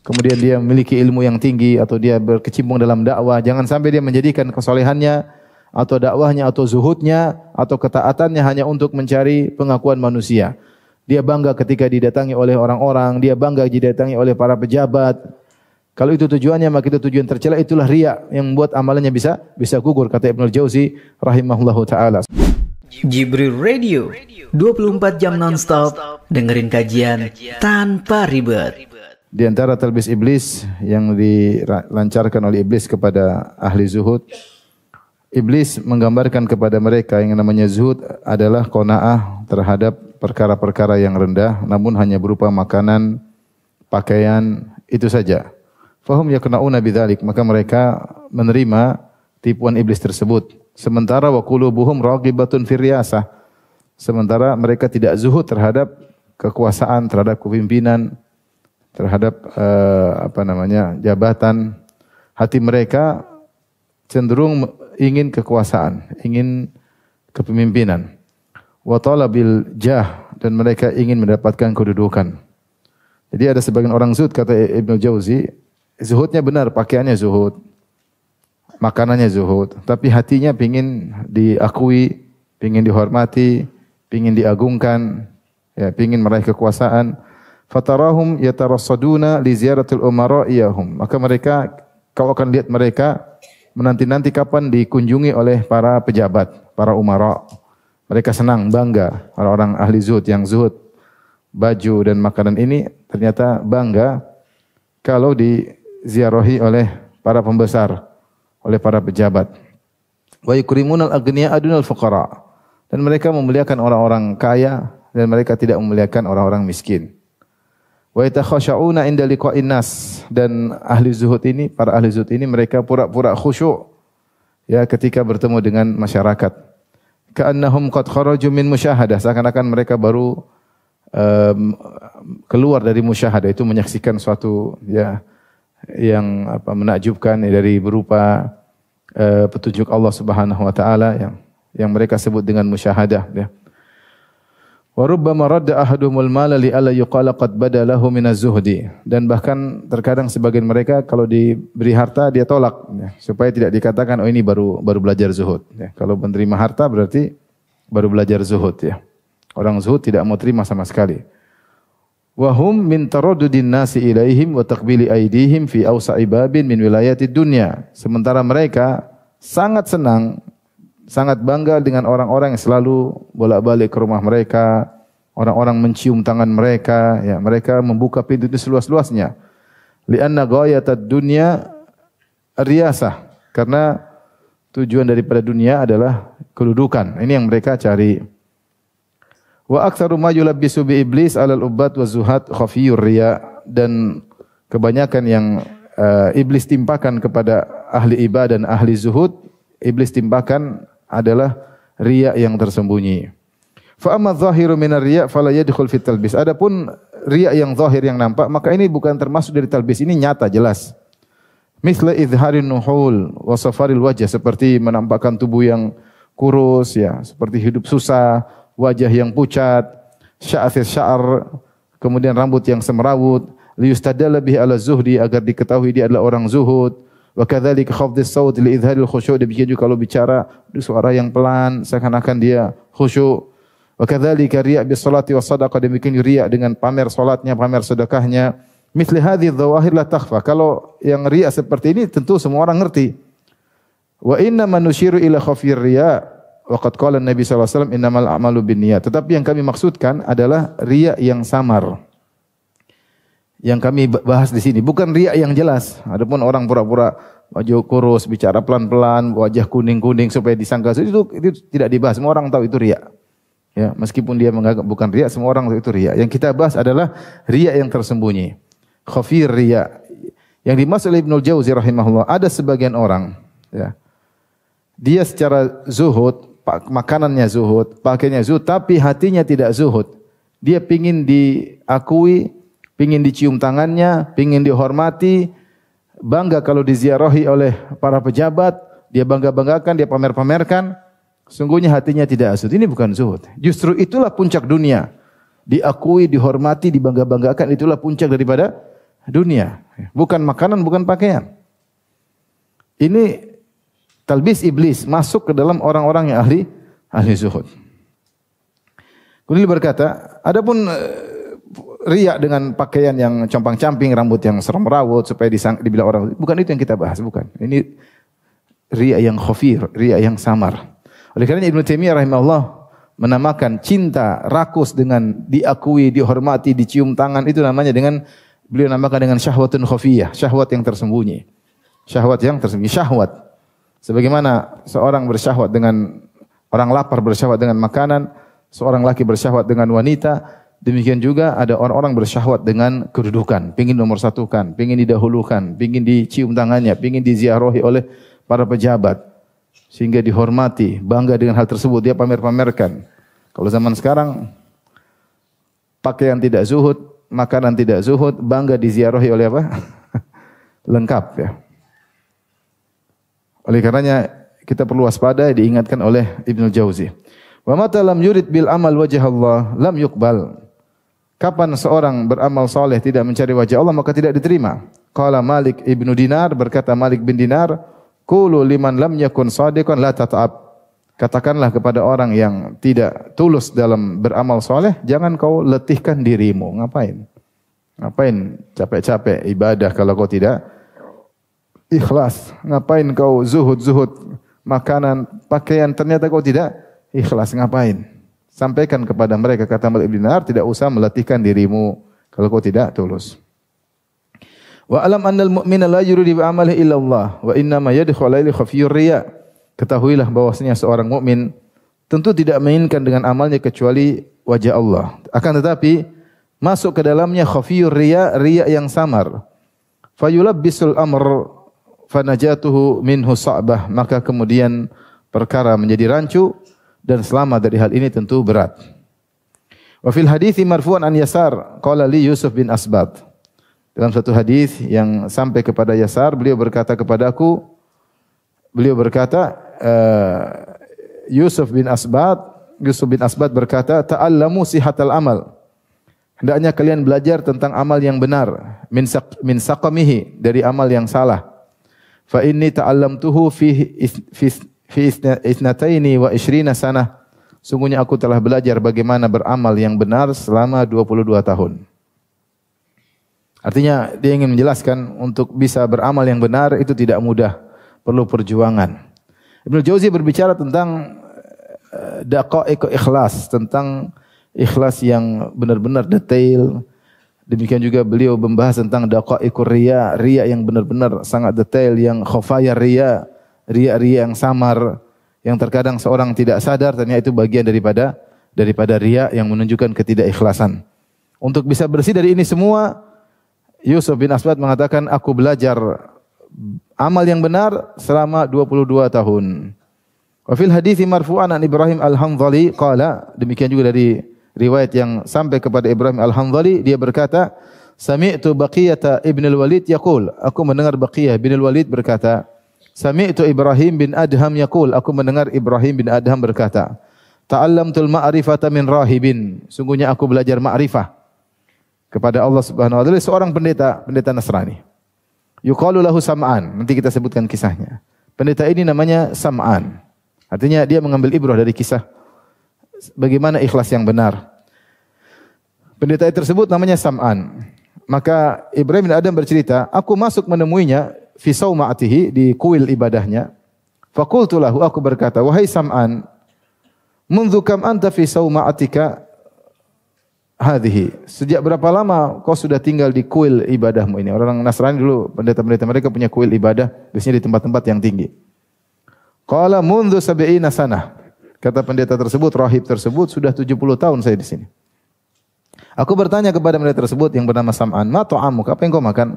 kemudian dia memiliki ilmu yang tinggi atau dia berkecimpung dalam dakwah, jangan sampai dia menjadikan kesolehannya atau dakwahnya atau zuhudnya atau ketaatannya hanya untuk mencari pengakuan manusia. Dia bangga ketika didatangi oleh orang-orang, dia bangga didatangi oleh para pejabat. Kalau itu tujuannya, maka itu tujuan tercela, itulah riya yang membuat amalannya bisa gugur, kata Ibnu Jauzi rahimahullahu taala. Jibril Radio 24 jam nonstop dengerin kajian tanpa ribet. Di antara talbis iblis yang dilancarkan oleh iblis kepada ahli zuhud, iblis menggambarkan kepada mereka yang namanya zuhud adalah qanaah terhadap perkara-perkara yang rendah, namun hanya berupa makanan, pakaian, itu saja. Fahum yakna'una bidzalik, maka mereka menerima tipuan iblis tersebut. Sementara wa qulubuhum raghibatun fir riyasah. Sementara mereka tidak zuhud terhadap kekuasaan, terhadap kepimpinan, terhadap jabatan. Hati mereka cenderung ingin kekuasaan, ingin kepemimpinan. Wa talabil jah, dan mereka ingin mendapatkan kedudukan. Jadi ada sebagian orang zuhud, kata Ibnu Jauzi, zuhudnya benar, pakaiannya zuhud, makanannya zuhud, tapi hatinya pingin diakui, pingin dihormati, pingin diagungkan, ya, pingin meraih kekuasaan. Fatarahum yatarassaduna li ziyaratil umara iyahum. Maka mereka, kau akan lihat mereka menanti-nanti kapan dikunjungi oleh para pejabat, para umara. Mereka senang, bangga, orang-orang ahli zuhud yang zuhud baju dan makanan ini ternyata bangga kalau diziarahi oleh para pembesar, oleh para pejabat. Wa yukrimunal aghniya adunal fuqara. Dan mereka memuliakan orang-orang kaya dan mereka tidak memuliakan orang-orang miskin. Wa yatakhasha'una inda liqa'in nas, dan ahli zuhud ini, para ahli zuhud ini mereka pura-pura khusyuk ya ketika bertemu dengan masyarakat. Ka'annahum qad kharaju min musyahadah, seakan-akan mereka baru keluar dari musyahadah, itu menyaksikan suatu ya yang menakjubkan dari berupa petunjuk Allah Subhanahu wa taala yang mereka sebut dengan musyahadah, ya. Wa rubbama radda ahaduhumul mala li alla yuqala qad badalahu minaz zuhdi, dan bahkan terkadang sebagian mereka kalau diberi harta dia tolak, ya, supaya tidak dikatakan oh ini baru belajar zuhud, ya. Kalau menerima harta berarti baru belajar zuhud, ya. Orang zuhud tidak mau terima sama sekali. Wa hum min taraddudin nasi ilaihim wa taqbili aidihim fi awsa'i babin min wilayatid dunya. Sementara mereka sangat senang, sangat bangga dengan orang-orang yang selalu bolak-balik ke rumah mereka, orang-orang mencium tangan mereka, ya, mereka membuka pintu itu seluas-luasnya. Li'anna ghayatad dunya riyasah, karena tujuan daripada dunia adalah kedudukan. Ini yang mereka cari. Wa aktsaru ma yulabbisu bi iblis 'alal ubbat wa zuhad khafiyur riya, dan kebanyakan yang iblis timpakan kepada ahli ibadah dan ahli zuhud, iblis timpakan adalah riya yang tersembunyi. Fa amma adh-dhahiru minar riya fala yadkhul fit talbis. Adapun riya yang zahir yang nampak, maka ini bukan termasuk dari talbis, ini nyata jelas. Mithla izharin nuhul wa safaril wajh, seperti menampakkan tubuh yang kurus, ya, seperti hidup susah, wajah yang pucat, sya'athis sya'ar, kemudian rambut yang semrawut, liyustadalla bihi ala zuhdi, agar diketahui dia adalah orang zuhud. Wa kadzalika khafdhis saut li idharil khusyu', demikian juga kalau bicara suara yang pelan seakan-akan dia khusyuk. Wa kadzalika riya' bis salati was shadaqah, demikian riya' dengan pamer salatnya, pamer sedekahnya. Mithli hadhihi dzawahir la takhfa. Kalau yang riya' seperti ini tentu semua orang ngerti. Wa inna man nusyiru ila khafir riya', waqad qala Nabi sallallahu alaihi wasallam innamal a'malu binniyat. Tetapi yang kami maksudkan adalah riya yang samar. Yang kami bahas di sini bukan riya yang jelas. Adapun orang pura-pura wajah kurus, bicara pelan-pelan, wajah kuning-kuning supaya disangka itu tidak dibahas. Semua orang tahu itu riya. Ya, meskipun dia menganggap bukan riya, semua orang tahu itu riya. Yang kita bahas adalah riya yang tersembunyi. Khafir riya. Yang dimaksud oleh Ibnu Jauzi rahimahullah, ada sebagian orang, ya, dia secara zuhud, makanannya zuhud, pakaiannya zuhud, tapi hatinya tidak zuhud. Dia pingin diakui, pingin dicium tangannya, pingin dihormati, bangga kalau diziarahi oleh para pejabat, dia bangga-banggakan, dia pamer-pamerkan. Sungguhnya hatinya tidak zuhud. Ini bukan zuhud. Justru itulah puncak dunia. Diakui, dihormati, dibangga-banggakan, itulah puncak daripada dunia, bukan makanan, bukan pakaian. Ini talbis iblis masuk ke dalam orang-orang yang ahli zuhud. Kemudian berkata, adapun riya dengan pakaian yang compang-camping, rambut yang seram-rawut supaya dibilang orang, bukan itu yang kita bahas, bukan. Ini riya yang khafir, riya yang samar. Oleh karena Ibnu Taimiyah rahimahullah menamakan cinta rakus dengan diakui, dihormati, dicium tangan, itu namanya dengan, beliau namakan dengan syahwatun khafiyah, syahwat yang tersembunyi. Syahwat yang tersembunyi, syahwat. Sebagaimana seorang bersyahwat dengan, orang lapar bersyahwat dengan makanan, seorang laki bersyahwat dengan wanita, demikian juga ada orang-orang bersyahwat dengan kedudukan, pingin nomor satukan, pingin didahulukan, pingin dicium tangannya, pingin diziarahi oleh para pejabat, sehingga dihormati, bangga dengan hal tersebut, dia pamer-pamerkan. Kalau zaman sekarang, pakaian tidak zuhud, makanan tidak zuhud, bangga diziarahi oleh apa? Lengkap ya. Oleh karenanya kita perlu waspada, diingatkan oleh Ibnu Jauzi. Wa mata lam yurid bil amal wajh Allah lam yuqbal. Kapan seorang beramal soleh tidak mencari wajah Allah maka tidak diterima. Qala Malik ibnu Dinar, berkata Malik bin Dinar, qulu liman lam yakun shadiqan la tata'ab. Katakanlah kepada orang yang tidak tulus dalam beramal soleh, jangan kau letihkan dirimu. Ngapain? Ngapain capek-capek ibadah kalau kau tidak ikhlas? Ngapain kau zuhud makanan, pakaian, ternyata kau tidak ikhlas, ngapain? Sampaikan kepada mereka, kata Malik bin Dinar, tidak usah melatihkan dirimu kalau kau tidak tulus. Wa alam annal mu'mina la yuridu bi amalihi illa Allah wa inna ma yadkhulu ilaihi khafiyur riya. Ketahuilah bahwasanya seorang mukmin tentu tidak menginginkan dengan amalnya kecuali wajah Allah. Akan tetapi masuk ke dalamnya khafiyur riya, riya yang samar. Fayulabbisul amr fanajatuhu minhu sa'bah, maka kemudian perkara menjadi rancu dan selamat dari hal ini tentu berat. Wa fil hadithi marfu'an an Yasar qala li Yusuf bin Asbat. Dalam satu hadis yang sampai kepada Yasar, beliau berkata kepadaku, Yusuf bin Asbat berkata, ta'allamu sihatal amal. Hendaknya kalian belajar tentang amal yang benar, min saqamihi, dari amal yang salah. Fa inni ta'allamtuhu fi isnataini wa ishrina sanah. Sungguhnya aku telah belajar bagaimana beramal yang benar selama 22 tahun. Artinya dia ingin menjelaskan untuk bisa beramal yang benar itu tidak mudah, perlu perjuangan. Ibnu Jauzi berbicara tentang daqaiq ikhlas, tentang ikhlas yang benar-benar detail. Demikian juga beliau membahas tentang daqaiqur riya, riya yang benar-benar sangat detail, yang khafaya riya, riya yang samar, yang terkadang seorang tidak sadar ternyata itu bagian daripada riya yang menunjukkan ketidakikhlasan. Untuk bisa bersih dari ini semua, Yusuf bin Asbat mengatakan, aku belajar amal yang benar selama 22 tahun. Wa fil hadithi marfu'an an Ibrahim al-Hanzali qala, demikian juga dari riwayat yang sampai kepada Ibrahim al-Hanzali, dia berkata, sami'tu Baqiyah ibn al-Walid yaqul, aku mendengar Baqiyah bin al-Walid berkata, sami'tu Ibrahim bin Adham yaqul, aku mendengar Ibrahim bin Adham berkata, ta'allamtul ma'rifata min rahibin, sungguhnya aku belajar ma'rifah kepada Allah Subhanahu wa taala seorang pendeta Nasrani. Yuqalu lahu Sam'an, nanti kita sebutkan kisahnya. Pendeta ini namanya Sam'an. Artinya dia mengambil ibrah dari kisah bagaimana ikhlas yang benar. Pendeta tersebut namanya Sam'an. Maka Ibrahim bin Adam bercerita, aku masuk menemuinya fi sauma'atihi, di kuil ibadahnya. Faqultu lahu, aku berkata, wahai Sam'an, mundu kam anta fi sauma'atika hadhihi, sejak berapa lama kau sudah tinggal di kuil ibadahmu ini? Orang Nasrani dulu, pendeta-pendeta mereka punya kuil ibadah, biasanya di tempat-tempat yang tinggi. Qala mundu sab'ina sanah. Kata pendeta tersebut, rahib tersebut, sudah 70 tahun saya di sini. Aku bertanya kepada pendeta tersebut yang bernama Sam'an, ma ta'amuk, apa yang kau makan?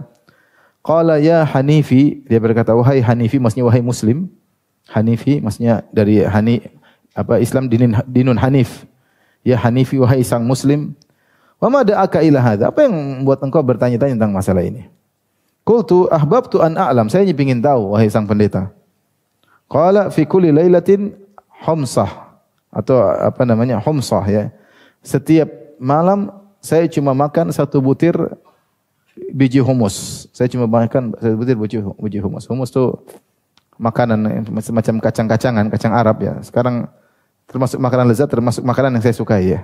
Qala ya Hanifi, dia berkata, wahai Hanifi, maksudnya wahai Muslim. Hanifi maksudnya dari Islam dinun Hanif. Ya Hanifi, wahai sang Muslim. Wa ma da'aka ila hadza? Apa yang membuat engkau bertanya-tanya tentang masalah ini? Qultu ahbabtu an a'lam, saya ingin tahu wahai sang pendeta. Qala fi kulli lailatin humsah, atau humsah ya. Setiap malam saya cuma makan satu butir biji humus. Saya cuma makan sebutir biji humus. Humus itu makanan semacam kacang-kacangan, kacang Arab ya. Sekarang termasuk makanan lezat, termasuk makanan yang saya sukai ya.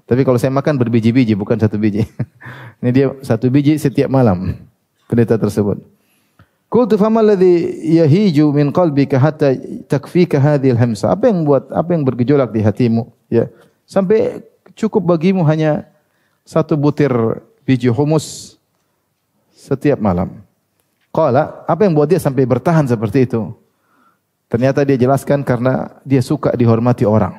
Tapi kalau saya makan berbiji-biji, bukan satu biji. Ini dia satu biji setiap malam. Pendeta tersebut. Qultu famal ladzi yahiju min qalbika hatta takfika hadhil hamsa. Apa yang bergejolak di hatimu ya sampai cukup bagimu hanya satu butir biji humus setiap malam. Qala, apa yang buat dia sampai bertahan seperti itu? Ternyata dia jelaskan karena dia suka dihormati orang.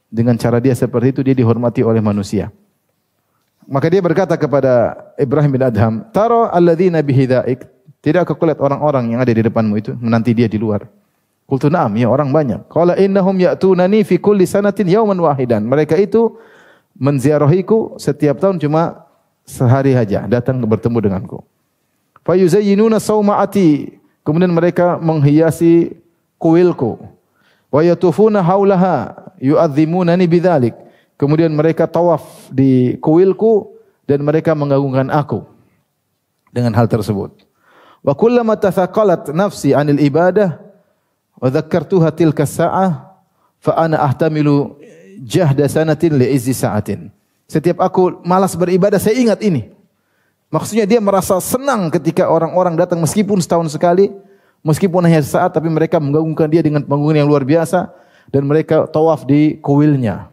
Dengan cara dia seperti itu dia dihormati oleh manusia. Maka dia berkata kepada Ibrahim bin Adham, "Tara alladzina bihidaik." Tidakkah kau lihat orang-orang yang ada di depanmu itu menanti dia di luar? Qultu na'am, ya orang banyak. Qala innahum ya'tunani fi kulli sanatin yawman wahidan. Mereka itu menziarahiku setiap tahun cuma sehari saja datang bertemu denganku. Fa yuzayyinuna sawma'ati. Kemudian mereka menghiasi kuilku. Wa yatufuna haulaha yu'azzimunani bidzalik. Kemudian mereka tawaf di kuilku dan mereka mengagungkan aku dengan hal tersebut. Wa kullama tathaqalat nafsi 'anil ibadah wa dzakkartuha tilka sa'ah fa ana ahtamilu jahda sanatin li izzi sa'atin. Setiap aku malas beribadah saya ingat ini. Maksudnya dia merasa senang ketika orang-orang datang meskipun setahun sekali, meskipun hanya sesaat tapi mereka mengagungkan dia dengan pengagungkan yang luar biasa dan mereka tawaf di kuilnya.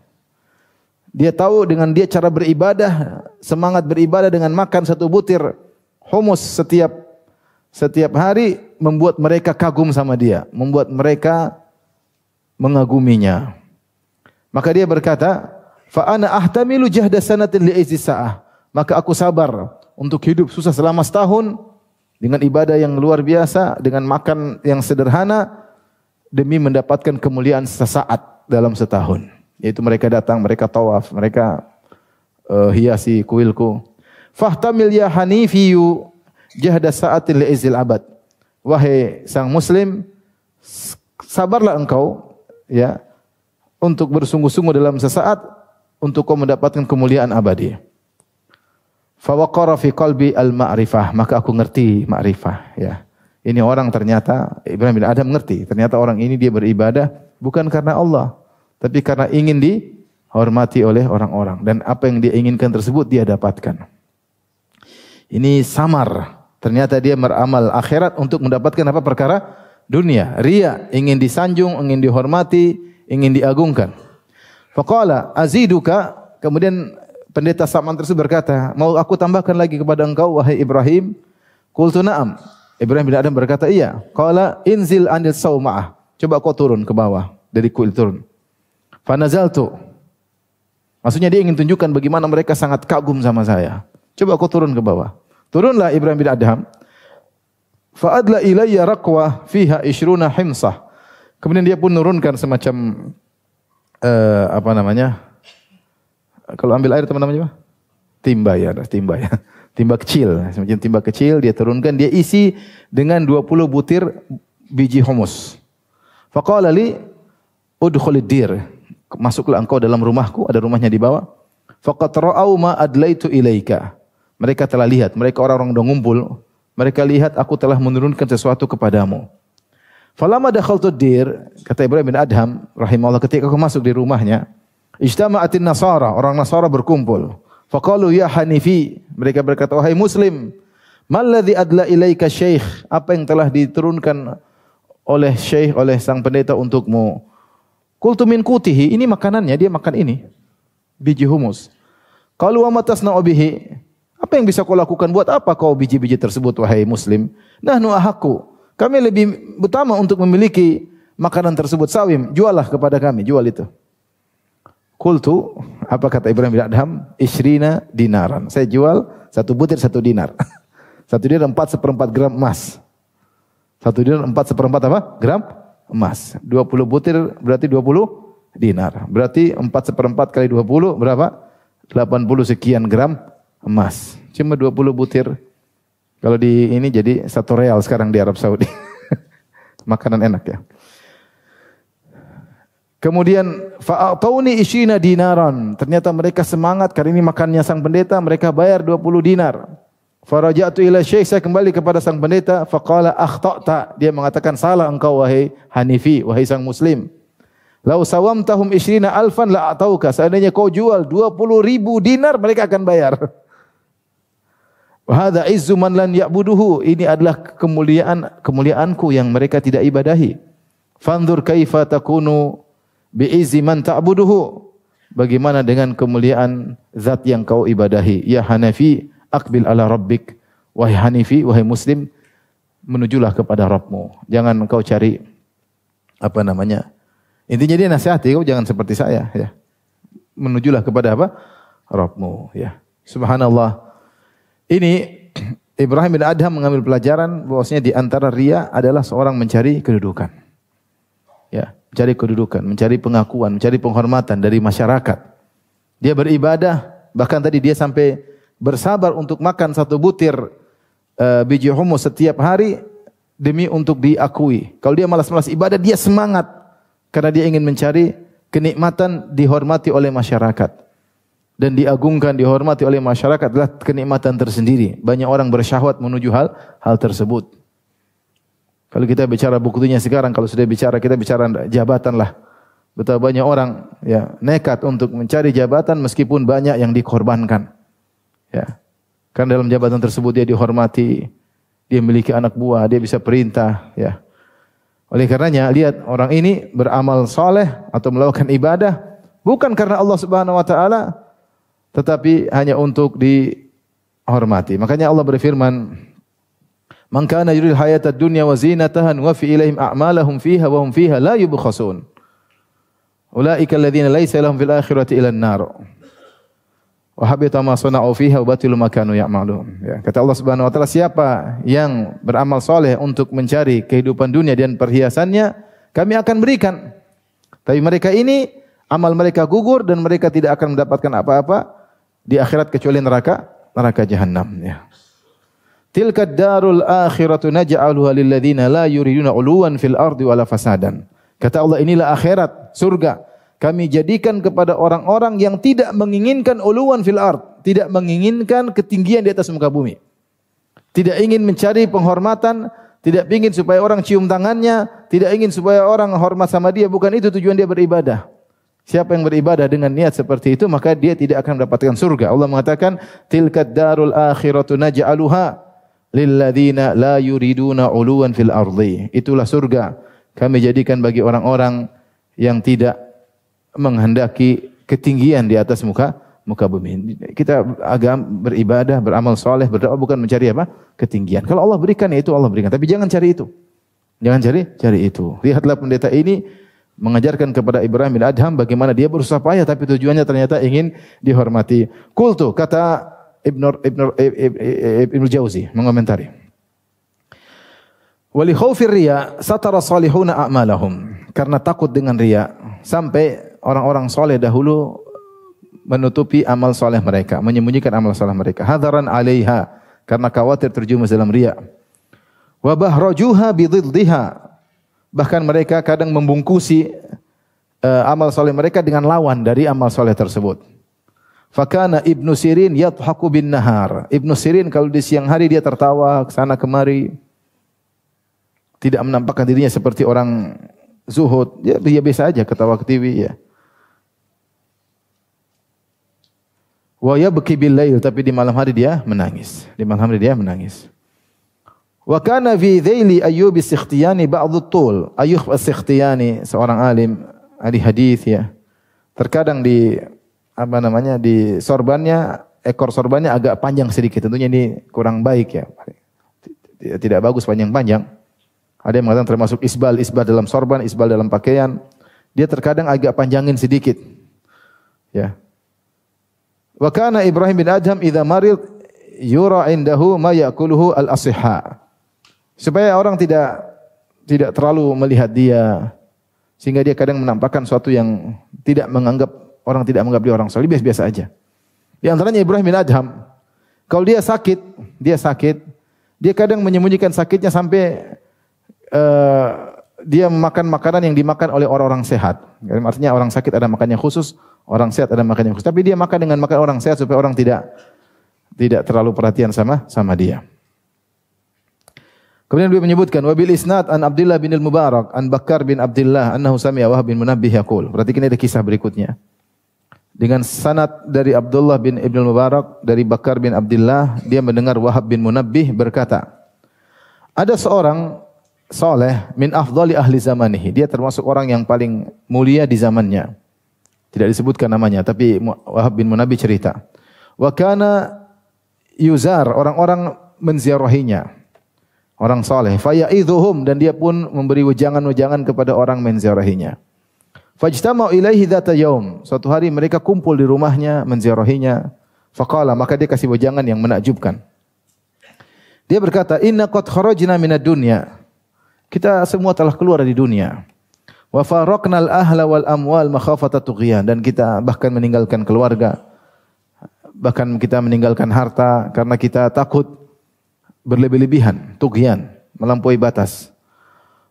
Dia tahu dengan dia cara beribadah, semangat beribadah dengan makan satu butir humus setiap hari membuat mereka kagum sama dia, membuat mereka mengaguminya. Maka dia berkata, "Fa ana ahtamilu jahda sanatin li izzi sa'ah." Maka aku sabar untuk hidup susah selama setahun dengan ibadah yang luar biasa, dengan makan yang sederhana demi mendapatkan kemuliaan sesaat dalam setahun. Yaitu mereka datang, mereka tawaf, mereka hiasi kuilku. Fahtamil ya hanifiyu jahda sa'atin li izil abad. Wahai sang muslim, sabarlah engkau ya untuk bersungguh-sungguh dalam sesaat untuk kau mendapatkan kemuliaan abadi. Fa waqara fi qalbi al-ma'rifah, maka aku ngerti ma'rifah ya. Ini orang ternyata Ibrahim bin Adham ngerti, ternyata orang ini dia beribadah bukan karena Allah, tapi karena ingin dihormati oleh orang-orang dan apa yang dia inginkan tersebut dia dapatkan. Ini samar. Ternyata dia meramal akhirat untuk mendapatkan apa perkara dunia. Ria, ingin disanjung, ingin dihormati, ingin diagungkan. Faqala aziduka, kemudian pendeta Sa'man tersebut berkata, mau aku tambahkan lagi kepada engkau wahai Ibrahim? Qultu na'am. Ibrahim bin Adham berkata iya. Qala inzil anil sawma'ah. Coba kau turun ke bawah, dari kuil turun. Fa nazaltu. Maksudnya dia ingin tunjukkan bagaimana mereka sangat kagum sama saya. Coba kau turun ke bawah. Turunlah Ibrahim bin Adham. Fa'adla ilayya raqwa fiha 20 himsah. Kemudian dia pun menurunkan semacam apa namanya? Kalau ambil air teman-teman apa? Timba ya. Timba kecil, semacam timba kecil dia turunkan, dia isi dengan 20 butir biji humus. Faqala li udkhulid dir. Masuklah engkau dalam rumahku, ada rumahnya di bawah. Faqad ra'au ma adlaitu ilaika. Mereka telah lihat, mereka orang-orang sudah ngumpul, mereka lihat aku telah menurunkan sesuatu kepadamu. Falamma dakhaltu dir, kata Ibrahim bin Adham rahimahullah, ketika aku masuk di rumahnya, ijtama'atin nasara, orang Nasara berkumpul. Faqalu ya hanifi, mereka berkata wahai muslim, malladzi adla ilaika syekh, apa yang telah diturunkan oleh syekh, oleh sang pendeta untukmu? Qultu min qutihi, ini makanannya, dia makan ini, biji humus. Qalu wa matasna'u bihi, apa yang bisa kau lakukan? Buat apa kau biji-biji tersebut wahai muslim? Nahnu ahaqqu, kami lebih utama untuk memiliki makanan tersebut. Sawim, juallah kepada kami, jual itu. Qultu, apa kata Ibrahim bin Adham? 20 dinaran. Saya jual satu butir 1 dinar. 1 dinar 4/4 gram emas. 1 dinar 4/4 apa? Gram emas. 20 butir berarti 20 dinar. Berarti 4/4 kali 20 berapa? 80 sekian gram emas. Cuma 20 butir. Kalau di ini jadi 1 real sekarang di Arab Saudi. Makanan enak ya. Kemudian fa'atauni 20 dinaran. Ternyata mereka semangat karena ini makannya sang pendeta, mereka bayar 20 dinar. Faraja'tu ila syekh, saya kembali kepada sang pendeta, faqala akhta'ta, dia mengatakan salah engkau wahai Hanifi, wahai sang muslim. Lau sawamtahum 20 alfan la atauka, seandainya kau jual 20,000 dinar mereka akan bayar. Wa hadza izzu man lan ya'buduhu, ini adalah kemuliaanku yang mereka tidak ibadahi. Fanzur kaifa takunu bi izzi man ta'buduhu, bagaimana dengan kemuliaan zat yang kau ibadahi. Ya Hanafi aqbil ala rabbik, wahai Hanifi, wahai muslim, menujulah kepada Rabbmu. Jangan engkau cari intinya dia nasihati, kau jangan seperti saya ya. Menujulah kepada apa? Rabbmu ya. Subhanallah. Ini Ibrahim bin Adham mengambil pelajaran bahwasanya di antara riya adalah seorang mencari kedudukan. Ya, mencari kedudukan, mencari pengakuan, mencari penghormatan dari masyarakat. Dia beribadah, bahkan tadi dia sampai bersabar untuk makan 1 butir biji humus setiap hari demi untuk diakui. Kalau dia malas-malas ibadah, dia semangat karena dia ingin mencari kenikmatan dihormati oleh masyarakat. Dan diagungkan, dihormati oleh masyarakat adalah kenikmatan tersendiri. Banyak orang bersyahwat menuju hal tersebut. Kalau kita bicara buktinya sekarang, kalau sudah bicara, kita bicara jabatan lah. Betapa banyak orang ya nekat untuk mencari jabatan meskipun banyak yang dikorbankan. Ya. Karena dalam jabatan tersebut dia dihormati, dia memiliki anak buah, dia bisa perintah, ya. Oleh karenanya lihat orang ini beramal saleh atau melakukan ibadah bukan karena Allah Subhanahu wa taala, tetapi hanya untuk dihormati. Makanya Allah berfirman, "Man kana yuridul hayatad dunya wa zinataha wa fi ilaihim a'malahum fiha wa hum fiha la yubkhasun. Ulaika alladziina laisa lahum fil akhirati illa an-nar. Wa habita ma sana'u fiha wa batilu ma kanu ya'malun." Ya, kata Allah Subhanahu wa taala, siapa yang beramal saleh untuk mencari kehidupan dunia dan perhiasannya, kami akan berikan. Tapi mereka ini amal mereka gugur dan mereka tidak akan mendapatkan apa-apa di akhirat kecuali neraka jahanam, ya. Tilka darul akhiratu naj'aluha lil ladzina la yuriduna 'uluwan fil ardi wala fasadan. Kata Allah, inilah akhirat, surga. Kami jadikan kepada orang-orang yang tidak menginginkan 'uluwan fil ard, tidak menginginkan ketinggian di atas muka bumi. Tidak ingin mencari penghormatan, tidak ingin supaya orang cium tangannya, tidak ingin supaya orang hormat sama dia, bukan itu tujuan dia beribadah. Siapa yang beribadah dengan niat seperti itu, maka dia tidak akan mendapatkan surga. Allah mengatakan, tilkad darul akhiratu naj'aluha lil ladzina la yuriduna 'uluwan fil ardi. Itulah surga kami jadikan bagi orang-orang yang tidak menghendaki ketinggian di atas muka bumi. Kita beribadah, beramal soleh, berdoa bukan mencari apa? Ketinggian. Kalau Allah berikan, ya itu Allah berikan. Tapi jangan cari itu. Jangan cari itu. Lihatlah pendeta ini mengajarkan kepada Ibrahim bin Adham bagaimana dia berusaha payah tapi tujuannya ternyata ingin dihormati. Qultu, kata Ibnu Jauzi mengomentari. Wali khaufir riya satara salihuna a'malahum. Karena takut dengan riya sampai orang-orang soleh dahulu menutupi amal soleh mereka, menyembunyikan amal soleh mereka. Hadaran 'alaiha, karena khawatir terjumus dalam riya. Wa bahrajuha bididdiha. Bahkan mereka kadang membungkusi amal soleh mereka dengan lawan dari amal soleh tersebut. Fakana Ibnu Sirin yadhaku bin nahar. Ibnu Sirin kalau di siang hari dia tertawa ke sana kemari, tidak menampakkan dirinya seperti orang zuhud. Dia biasa aja ketawa ke TV, ya. Wa yabki bil lail, tapi di malam hari dia menangis. Di malam hari dia menangis. Wa kana fi dhaili Ayyub as-Sikhtiyani ba'd at-tul. Ayyub as-Sikhtiyani seorang alim ahli hadis, ya. Terkadang di di sorbannya, ekor sorbannya agak panjang sedikit. Tentunya ini kurang baik, ya. Tidak bagus panjang-panjang. Ada yang mengatakan termasuk isbal dalam sorban, isbal dalam pakaian. Dia terkadang agak panjangin sedikit. Ya. Wa kana Ibrahim bin Adham idza marid yura indahu ma ya'kuluhu al-asihha. Supaya orang tidak terlalu melihat dia, sehingga dia kadang menampakkan sesuatu yang orang tidak menganggap dia orang saleh, biasa-biasa aja. Di antaranya Ibrahim bin Adham, kalau dia sakit, dia kadang menyembunyikan sakitnya sampai dia memakan makanan yang dimakan oleh orang-orang sehat. Artinya orang sakit ada makannya khusus, orang sehat ada makannya khusus. Tapi dia makan dengan makan orang sehat supaya orang tidak tidak terlalu perhatian sama dia. Kemudian beliau menyebutkan wabil isnad an Abdullah bin al-Mubarak an Bakar bin Abdullah annahu sami'a Wahab bin Munabbih yaqul. Perhatikan ini ada kisah berikutnya. Dengan sanad dari Abdullah bin Ibn al-Mubarak dari Bakar bin Abdullah, dia mendengar Wahab bin Munabbih berkata, ada seorang saleh min afdali ahli zamanihi. Dia termasuk orang yang paling mulia di zamannya. Tidak disebutkan namanya, tapi Wahab bin Munabbih cerita. Wa kana yuzar, orang-orang menziarahinya. Orang saleh, faya'idhuhum, dan dia pun memberi wejangan-wejangan kepada orang menziarahinya. Fajtama'u ilaihi dzata yaum. Suatu hari mereka kumpul di rumahnya menziarahinya. Faqala, maka dia kasih wejangan yang menakjubkan. Dia berkata, "Inna qad kharajna minad dunya." Kita semua telah keluar dari dunia. Wa faraqnal ahla wal amwal makhafata tughyan, dan kita bahkan meninggalkan keluarga. Bahkan kita meninggalkan harta karena kita takut berlebih-lebihan, tughyan, melampaui batas.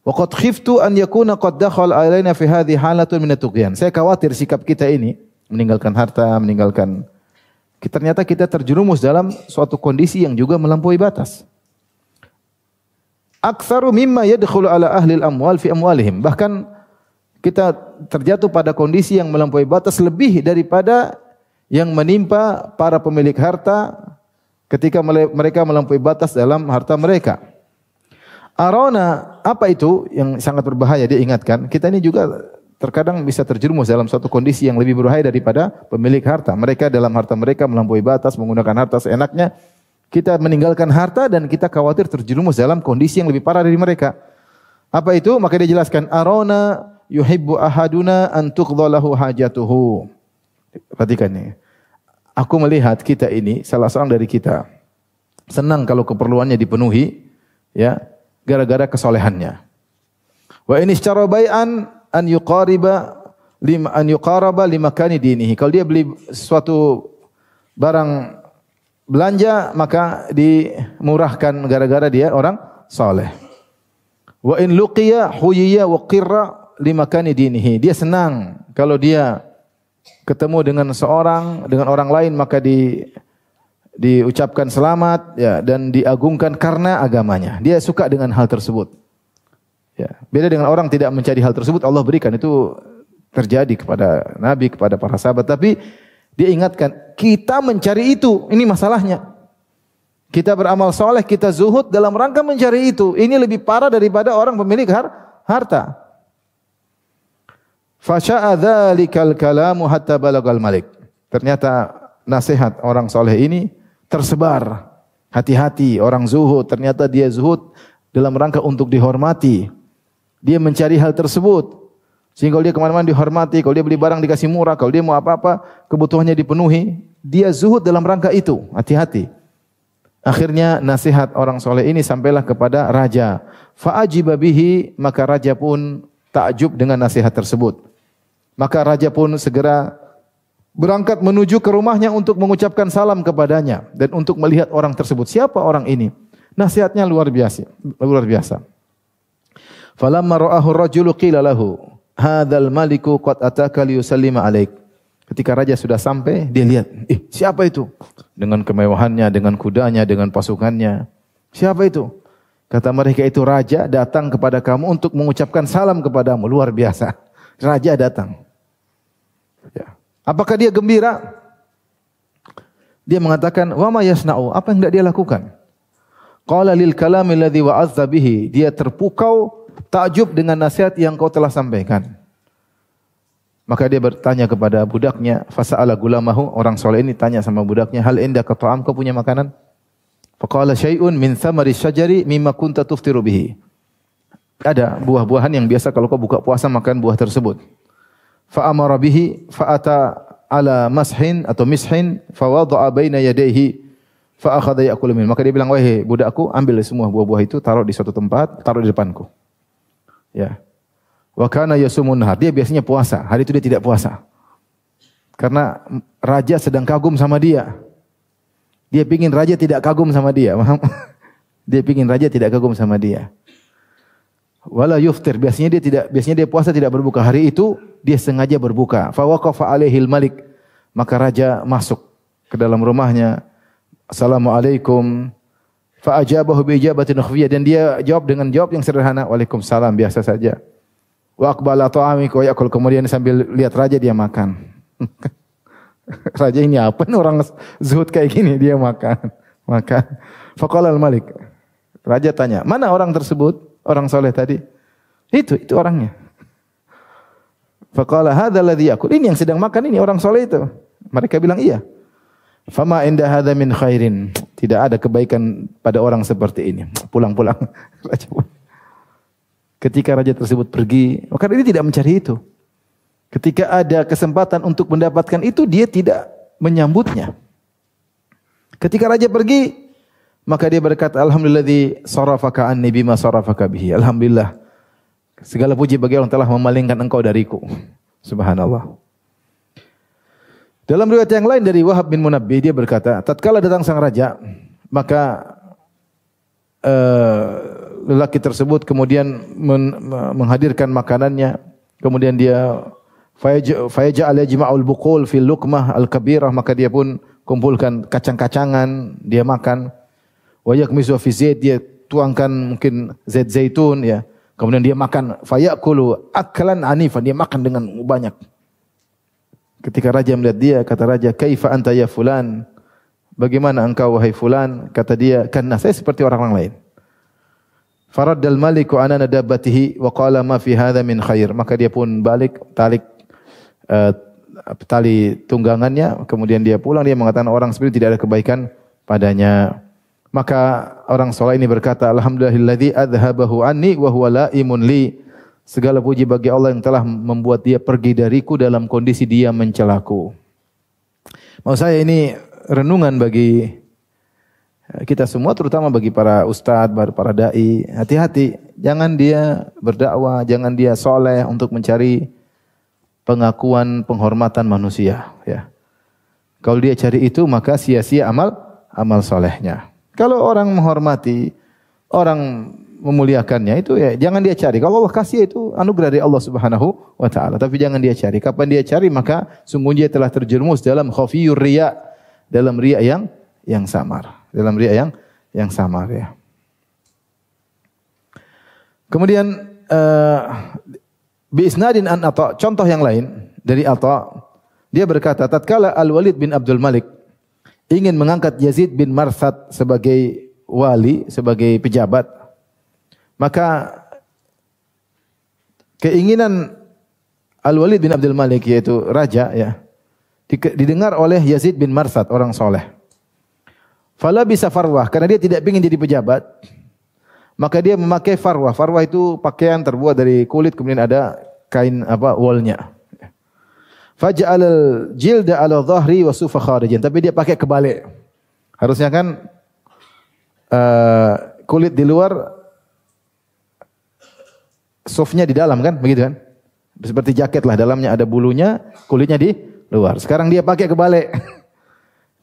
Wa qad khiftu an yakuna qad dakhala alaina fi hadhihi halatun min at-tughyan. Saya khawatir sikap kita ini meninggalkan harta, ternyata kita terjerumus dalam suatu kondisi yang juga melampaui batas. Aktsaru mimma yadkhulu ala ahli al-amwal fi amwalihim. Bahkan kita terjatuh pada kondisi yang melampaui batas lebih daripada yang menimpa para pemilik harta ketika mereka melampaui batas dalam harta mereka. Arona, apa itu yang sangat berbahaya? Dia ingatkan, kita ini juga terkadang bisa terjerumus dalam suatu kondisi yang lebih berbahaya daripada pemilik harta. Mereka dalam harta mereka melampaui batas, menggunakan harta seenaknya. Kita meninggalkan harta dan kita khawatir terjerumus dalam kondisi yang lebih parah dari mereka. Apa itu? Maka dia jelaskan, arona yuhibbu ahaduna an tuqdhalahu hajatuhu. Perhatikan ini. Aku melihat kita ini, salah seorang dari kita, senang kalau keperluannya dipenuhi, ya, gara-gara kesolehannya. Wa in ishtara bai'an an yuqaraba limakani dinihi. Kalau dia beli suatu barang belanja, maka dimurahkan gara-gara dia orang saleh. Wa in luqiya huyiya wa qirra limakani dinihi. Dia senang kalau dia ketemu dengan orang lain, maka diucapkan selamat, ya, dan diagungkan karena agamanya. Dia suka dengan hal tersebut. Ya, beda dengan orang tidak mencari hal tersebut, Allah berikan. Itu terjadi kepada Nabi, kepada para sahabat. Tapi dia ingatkan, kita mencari itu, ini masalahnya. Kita beramal soleh, kita zuhud dalam rangka mencari itu. Ini lebih parah daripada orang pemilik harta. Fasha'a dzalikal kalamu hatta balagal malik. Ternyata nasihat orang soleh ini tersebar. Hati-hati orang zuhud. Ternyata dia zuhud dalam rangka untuk dihormati. Dia mencari hal tersebut. Sehingga kalau dia kemana-mana dihormati. Kalau dia beli barang dikasih murah. Kalau dia mau apa-apa kebutuhannya dipenuhi. Dia zuhud dalam rangka itu. Hati-hati. Akhirnya nasihat orang soleh ini sampailah kepada raja. Fa'ajiba bihi, maka raja pun takjub dengan nasihat tersebut. Maka raja pun segera berangkat menuju ke rumahnya untuk mengucapkan salam kepadanya dan untuk melihat orang tersebut. Siapa orang ini? Nasihatnya luar biasa. Falamma ra'ahu ar-rajulu qila lahu, hadzal maliku qad ataka liyusallima alaik. Ketika raja sudah sampai, dia lihat, siapa itu? Dengan kemewahannya, dengan kudanya, dengan pasukannya. Siapa itu? Kata mereka, itu raja datang kepada kamu untuk mengucapkan salam kepadamu. Luar biasa. Raja datang. Ya. Apakah dia gembira? Dia mengatakan, wa ma yasna'u, apa yang hendak dia lakukan? Qala lil kalami alladhi wa'azza bihi. Dia terpukau, takjub dengan nasihat yang kau telah sampaikan. Maka dia bertanya kepada budaknya, fasa'ala gulamahu, orang soleh ini tanya sama budaknya, hal indaka ta'am, kau punya makanan? Faqala syai'un min thamari syajari mimma kunta tuftiru bihi. Ada buah-buahan yang biasa kalau kau buka puasa makan buah tersebut. Fa amara bihi fa ata ala mashin atau mishin fa wada'a baina yadayhi fa akhadha ya'kulu min. Maka dia bilang, wahai budakku, ambil semua buah-buah itu, taruh di suatu tempat, taruh di depanku. Ya. Wa kana yasumun nahar. Dia biasanya puasa, hari itu dia tidak puasa. Karena raja sedang kagum sama dia. Dia pingin raja tidak kagum sama dia. Dia pingin raja tidak kagum sama dia. Wala yuftir, biasanya dia puasa tidak berbuka. Hari itu dia sengaja berbuka. Fa waqafa alaihil malik, maka raja masuk ke dalam rumahnya. Assalamualaikum. Fa ajabahu bi ijabatin khafiyah, dan dia jawab dengan jawab yang sederhana, Waalaikumsalam, biasa saja. Wa aqbala ta'amika wa ya'kul, kemudian sambil lihat raja dia makan. Raja ini apa nih, orang zuhud kayak gini dia makan. Faqala al-malik. Raja tanya, "Mana orang tersebut? Orang soleh tadi?" Itu orangnya. Faqala hadza alladhi ya'kul. Ini yang sedang makan ini orang soleh itu. Mereka bilang, "Iya." Fama inda hadza min khairin. Tidak ada kebaikan pada orang seperti ini. Pulang-pulang. Ketika raja tersebut pergi, maka dia tidak mencari itu. Ketika ada kesempatan untuk mendapatkan itu, dia tidak menyambutnya. Ketika raja pergi, maka dia berkata, Alhamdulilladzi sarafaka anni bima sarafaka bihi. Alhamdulillah, segala puji bagi Allah telah memalingkan engkau dariku. Subhanallah. Dalam riwayat yang lain dari Wahab bin Munabbih, dia berkata, tatkala datang sang raja, maka lelaki tersebut kemudian menghadirkan makanannya, kemudian dia fayaja'al yajma'ul buqul fil luqmah al-kabirah, maka dia pun kumpulkan kacang-kacangan, dia makan. Wa yakmisu fi zait, dia tuangkan mungkin zait zaitun ya. Kemudian dia makan, fayakulu aklan anifan, dia makan dengan banyak. Ketika raja melihat dia, kata raja, "Kaifa anta ya fulan?" Bagaimana engkau wahai fulan? Kata dia, "Karena saya seperti orang lain." Faraddal maliku anana dabbatihi wa qala ma fi hadha min khair. Maka dia pun balik tali tunggangannya, kemudian dia pulang, dia mengatakan orang seperti tidak ada kebaikan padanya. Maka orang saleh ini berkata, Alhamdulillahilladzi adhabahu anni wa huwa laimun li. Segala puji bagi Allah yang telah membuat dia pergi dariku dalam kondisi dia mencelaku. Maksud saya ini renungan bagi kita semua, terutama bagi para ustadz, para dai. Hati-hati, jangan dia berdakwah, jangan dia soleh untuk mencari pengakuan, penghormatan manusia. Ya. Kalau dia cari itu, maka sia-sia amal solehnya. Kalau orang menghormati, orang memuliakannya, itu ya jangan dia cari. Kalau Allah kasih, itu anugerah dari Allah Subhanahu wa taala, tapi jangan dia cari. Kapan dia cari, maka sungguh dia telah terjerumus dalam khafiyur riya, dalam riya yang samar, dalam riya yang samar ya. Kemudian bi isnadin an Atha, contoh yang lain dari Atha, dia berkata, tatkala Al-Walid bin Abdul Malik ingin mengangkat Yazid bin Marsad sebagai wali, sebagai pejabat, maka keinginan Al-Walid bin Abdul Malik, yaitu raja ya, didengar oleh Yazid bin Marsad, orang soleh. Fala bisa farwah, karena dia tidak ingin jadi pejabat, maka dia memakai farwah. Farwah itu pakaian terbuat dari kulit, kemudian ada kain woolnya. Faj'al al-jilda ala dhahri wa sufa kharijan, tapi dia pakai kebalik. Harusnya kan kulit di luar, sufnya di dalam kan, begitu kan? Seperti jaket lah, dalamnya ada bulunya, kulitnya di luar. Sekarang dia pakai kebalik.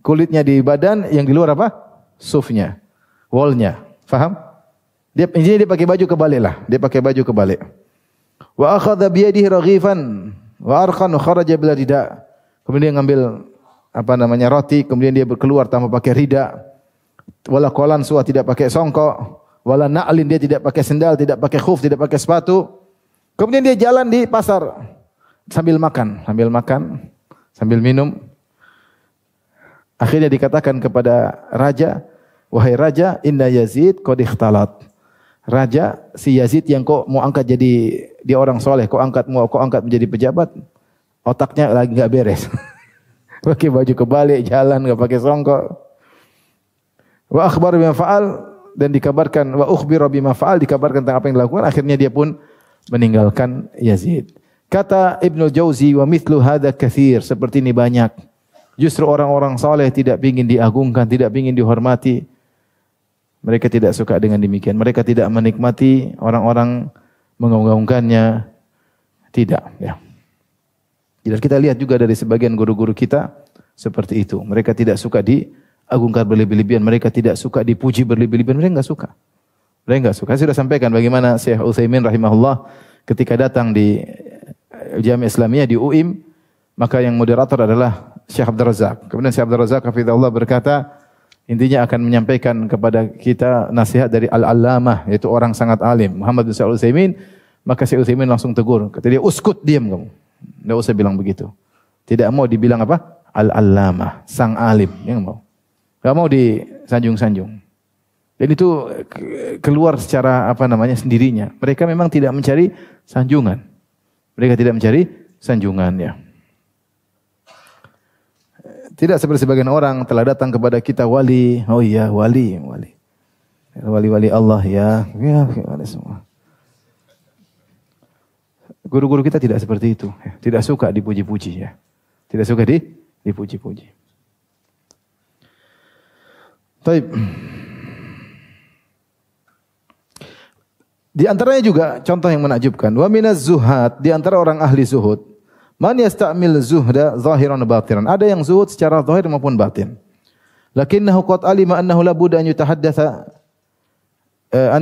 Kulitnya di badan, yang di luar apa? Sufnya, woolnya. Faham? Dia pakai baju kebalik lah. Dia pakai baju kebalik. Wa akhadha bi yadihi raghifan wa arqan kharaja bila rida. Kemudian dia ngambil roti, kemudian dia keluar tanpa pakai rida. Wala qalan suwa, tidak pakai songkok. Wala na'lin, dia tidak pakai sendal, tidak pakai khuf, tidak pakai sepatu. Kemudian dia jalan di pasar sambil makan, sambil minum. Akhirnya dikatakan kepada raja, wahai raja, inna Yazid qad ikhtalat. Raja, si Yazid yang kau mau angkat jadi dia orang soleh, kau angkat menjadi pejabat, otaknya lagi enggak beres. Pakai baju kebalik, jalan enggak pakai songkok. Wa akhbar bima fa'al, dan dikabarkan, wa ukhbira bima fa'al, dikabarkan tentang apa yang dilakukan. Akhirnya dia pun meninggalkan Yazid. Kata Ibnu Jauzi, wa mithlu hadza katsir, seperti ini banyak. Justru orang-orang saleh tidak ingin diagungkan, tidak ingin dihormati. Mereka tidak suka dengan demikian. Mereka tidak menikmati orang-orang mengagung-agungkannya. Tidak, ya. Jadi kita lihat juga dari sebagian guru-guru kita seperti itu. Mereka tidak suka diagungkan berlebih-lebihan. Mereka tidak suka dipuji berlebih-lebihan. Mereka enggak suka. Saya sudah sampaikan bagaimana Syekh Utsaimin rahimahullah ketika datang di Jamiah Islamiyah di UIM, maka yang moderator adalah Syekh Abdul Razak. Kemudian Syekh Abdul Razak hafizahullah berkata, Intinya akan menyampaikan kepada kita nasihat dari Al-Allamah, yaitu orang sangat alim, Muhammad bin Shalih Al-Utsaimin. Maka Syekh Utsaimin langsung tegur. Kata dia, uskut, diam kamu. Tidak usah bilang begitu. Tidak mau dibilang apa? Al-Allamah, sang alim. Yang mau. Tidak mau disanjung-sanjung. Dan itu keluar secara sendirinya. Mereka memang tidak mencari sanjungan. Mereka tidak mencari sanjungan, ya. Tidak seperti sebagian orang telah datang kepada kita wali. Oh iya, wali. Wali-wali Allah, ya semua. Guru-guru kita tidak seperti itu. Ya. Tidak suka dipuji-puji, ya. Tidak suka dipuji-puji. Baik. Di antaranya juga contoh yang menakjubkan. Wa minaz zuhad, di antara orang ahli zuhud, man yasta'mil zuhda zahiran batinan. Ada yang zuhud secara zahir maupun batin. Lakinnahu qad alima annahu la budda an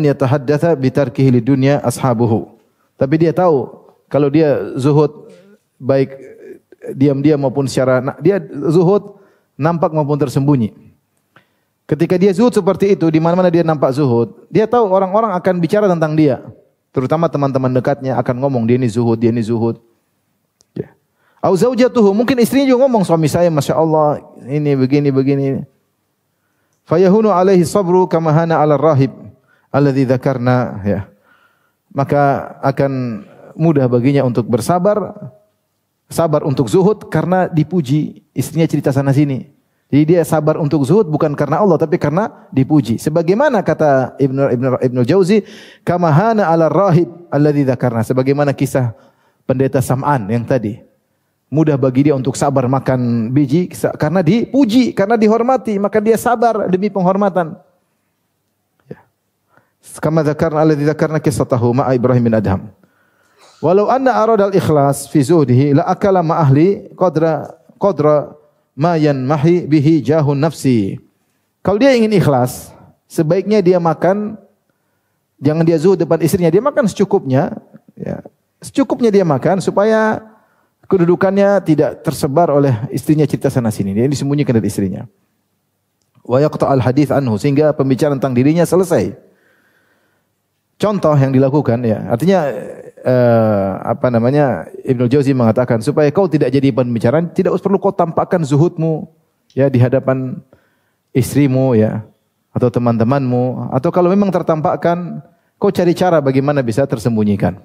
yatahaddatsa bi tarkihi lidunya ashabuhu. Tapi dia tahu kalau dia zuhud baik diam-diam maupun secara dia zuhud nampak maupun tersembunyi. Ketika dia zuhud seperti itu, di mana-mana dia nampak zuhud, dia tahu orang-orang akan bicara tentang dia. Terutama teman-teman dekatnya akan ngomong dia ini zuhud, dia ini zuhud. Au zaujatuhu, mungkin istrinya juga ngomong, suami saya Masya Allah ini begini. Fayahunu alaihi sabru kama hana ala rahib alladhi dzakarna, ya. Maka akan mudah baginya untuk bersabar, sabar untuk zuhud karena dipuji. Istrinya cerita sana sini. Jadi dia sabar untuk zuhud bukan karena Allah tapi karena dipuji. Sebagaimana kata Ibnu Jauzi, kama hana ala rahib alladhi dzakarna, sebagaimana kisah pendeta Sam'an yang tadi. Mudah bagi dia untuk sabar makan biji karena dipuji, karena dihormati, maka dia sabar demi penghormatan. Ya. Kama dzakarna alladzi dzakarna qissatahu ma'a Ibrahim bin Adham. Walau anna arada al-ikhlas fi zuhdihi la akala ma ahli qadra ma yanmahi bihi jahun nafsi. Kalau dia ingin ikhlas, sebaiknya dia makan, jangan dia zuhud depan istrinya, dia makan secukupnya, ya. Secukupnya dia makan supaya kedudukannya tidak tersebar oleh istrinya cerita sana sini. Dia disembunyikan dari istrinya. Wa yaqta'al hadits anhu, sehingga pembicaraan tentang dirinya selesai. Contoh yang dilakukan, ya. Artinya Ibnu Jauzi mengatakan supaya kau tidak jadi pembicaraan, tidak perlu kau tampakkan zuhudmu, ya, di hadapan istrimu, ya, atau teman-temanmu, atau kalau memang tertampakkan, kau cari cara bagaimana bisa tersembunyikan.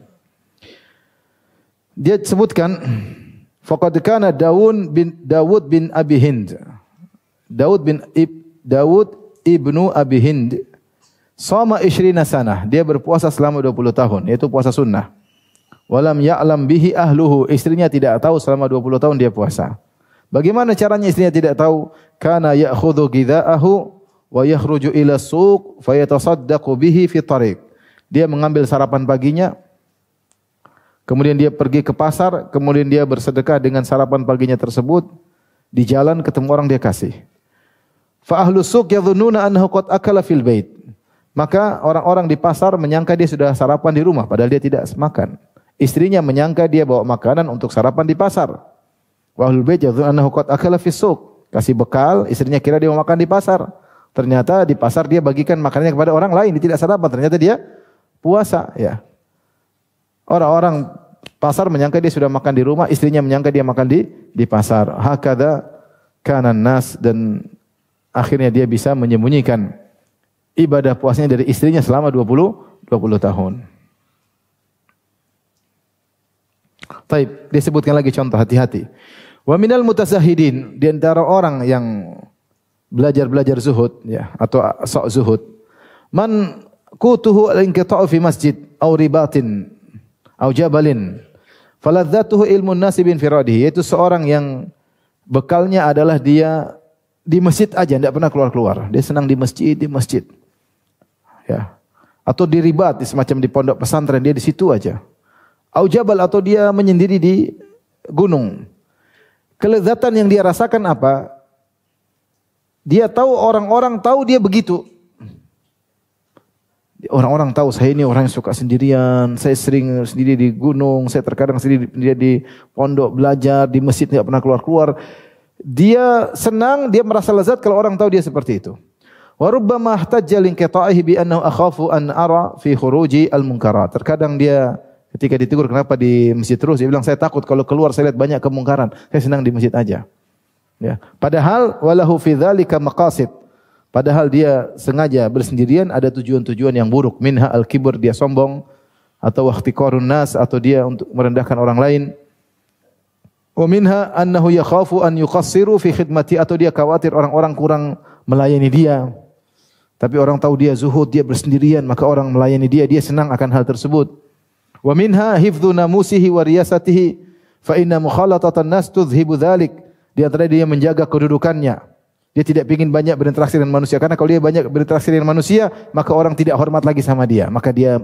Dia sebutkan faqad kana Dawud bin Abi Hind. Dawud ibnu Abi Hind sama 20 sanah. Dia berpuasa selama 20 tahun, yaitu puasa sunnah. Walam ya'lam bihi ahluhu. Istrinya tidak tahu selama 20 tahun dia puasa. Bagaimana caranya istrinya tidak tahu? Kana ya'khudhu ghidha'ahu wa yakhruju ila suq fayatasaddaqu bihi fi tariq. Dia mengambil sarapan paginya, kemudian dia pergi ke pasar, kemudian dia bersedekah dengan sarapan paginya tersebut. Di jalan ketemu orang dia kasih. Fa ahlus suq yadhunnuna annahu qad akala fil bait. Maka orang-orang di pasar menyangka dia sudah sarapan di rumah, padahal dia tidak makan. Istrinya menyangka dia bawa makanan untuk sarapan di pasar. Wa ahlul bait yadhunnuna annahu qad akala fis suq. Kasih bekal, istrinya kira dia mau makan di pasar. Ternyata di pasar dia bagikan makanannya kepada orang lain, dia tidak sarapan, ternyata dia puasa, ya. Orang-orang pasar menyangka dia sudah makan di rumah, istrinya menyangka dia makan di pasar. Hakadha kana nas, dan akhirnya dia bisa menyembunyikan ibadah puasanya dari istrinya selama 20 tahun. Taib, dia sebutkan lagi contoh, hati-hati. Wa minal mutasahhidin, di antara orang yang belajar zuhud, ya, atau sok zuhud. Man qutuhu al-inqita'u fi masjid aw ribatin aw jabalin faladzatuhu ilmun nasi bin firadihi, yaitu seorang yang bekalnya adalah dia di masjid aja, tidak pernah keluar-keluar. Dia senang di masjid. Ya. Atau di ribat, semacam di pondok pesantren, dia di situ aja. Au jabal, atau dia menyendiri di gunung. Kelezatan yang dia rasakan apa? Dia tahu, orang-orang tahu dia begitu. Orang-orang tahu saya ini orang yang suka sendirian, saya sering sendiri di gunung, saya terkadang sendiri di pondok belajar, di masjid tidak pernah keluar-keluar. Dia senang, dia merasa lezat kalau orang tahu dia seperti itu. Wa rubbama ihtajja linqita'ihi bi annahu akhafu an ara fi khuruji al-munkarat. Terkadang dia ketika ditegur kenapa di masjid terus, dia bilang saya takut kalau keluar saya lihat banyak kemungkaran. Saya senang di masjid aja. Ya. Padahal walahu fi dzalika maqasid. Padahal dia sengaja bersendirian ada tujuan-tujuan yang buruk. Minha al-kibr, dia sombong, atau ihtiqarun nas, atau dia untuk merendahkan orang lain. Wa minha annahu yakhafu an yuqassiru fi khidmati, atau dia khawatir orang-orang kurang melayani dia. Tapi orang tahu dia zuhud, dia bersendirian, maka orang melayani dia, dia senang akan hal tersebut. Wa minha hifdzu namusihi wa riyasatihi fa inna mukhalatatan nas tudhibu dzalik. Di antara dia menjaga kedudukannya. Dia tidak ingin banyak berinteraksi dengan manusia, karena kalau dia banyak berinteraksi dengan manusia, maka orang tidak hormat lagi sama dia, maka dia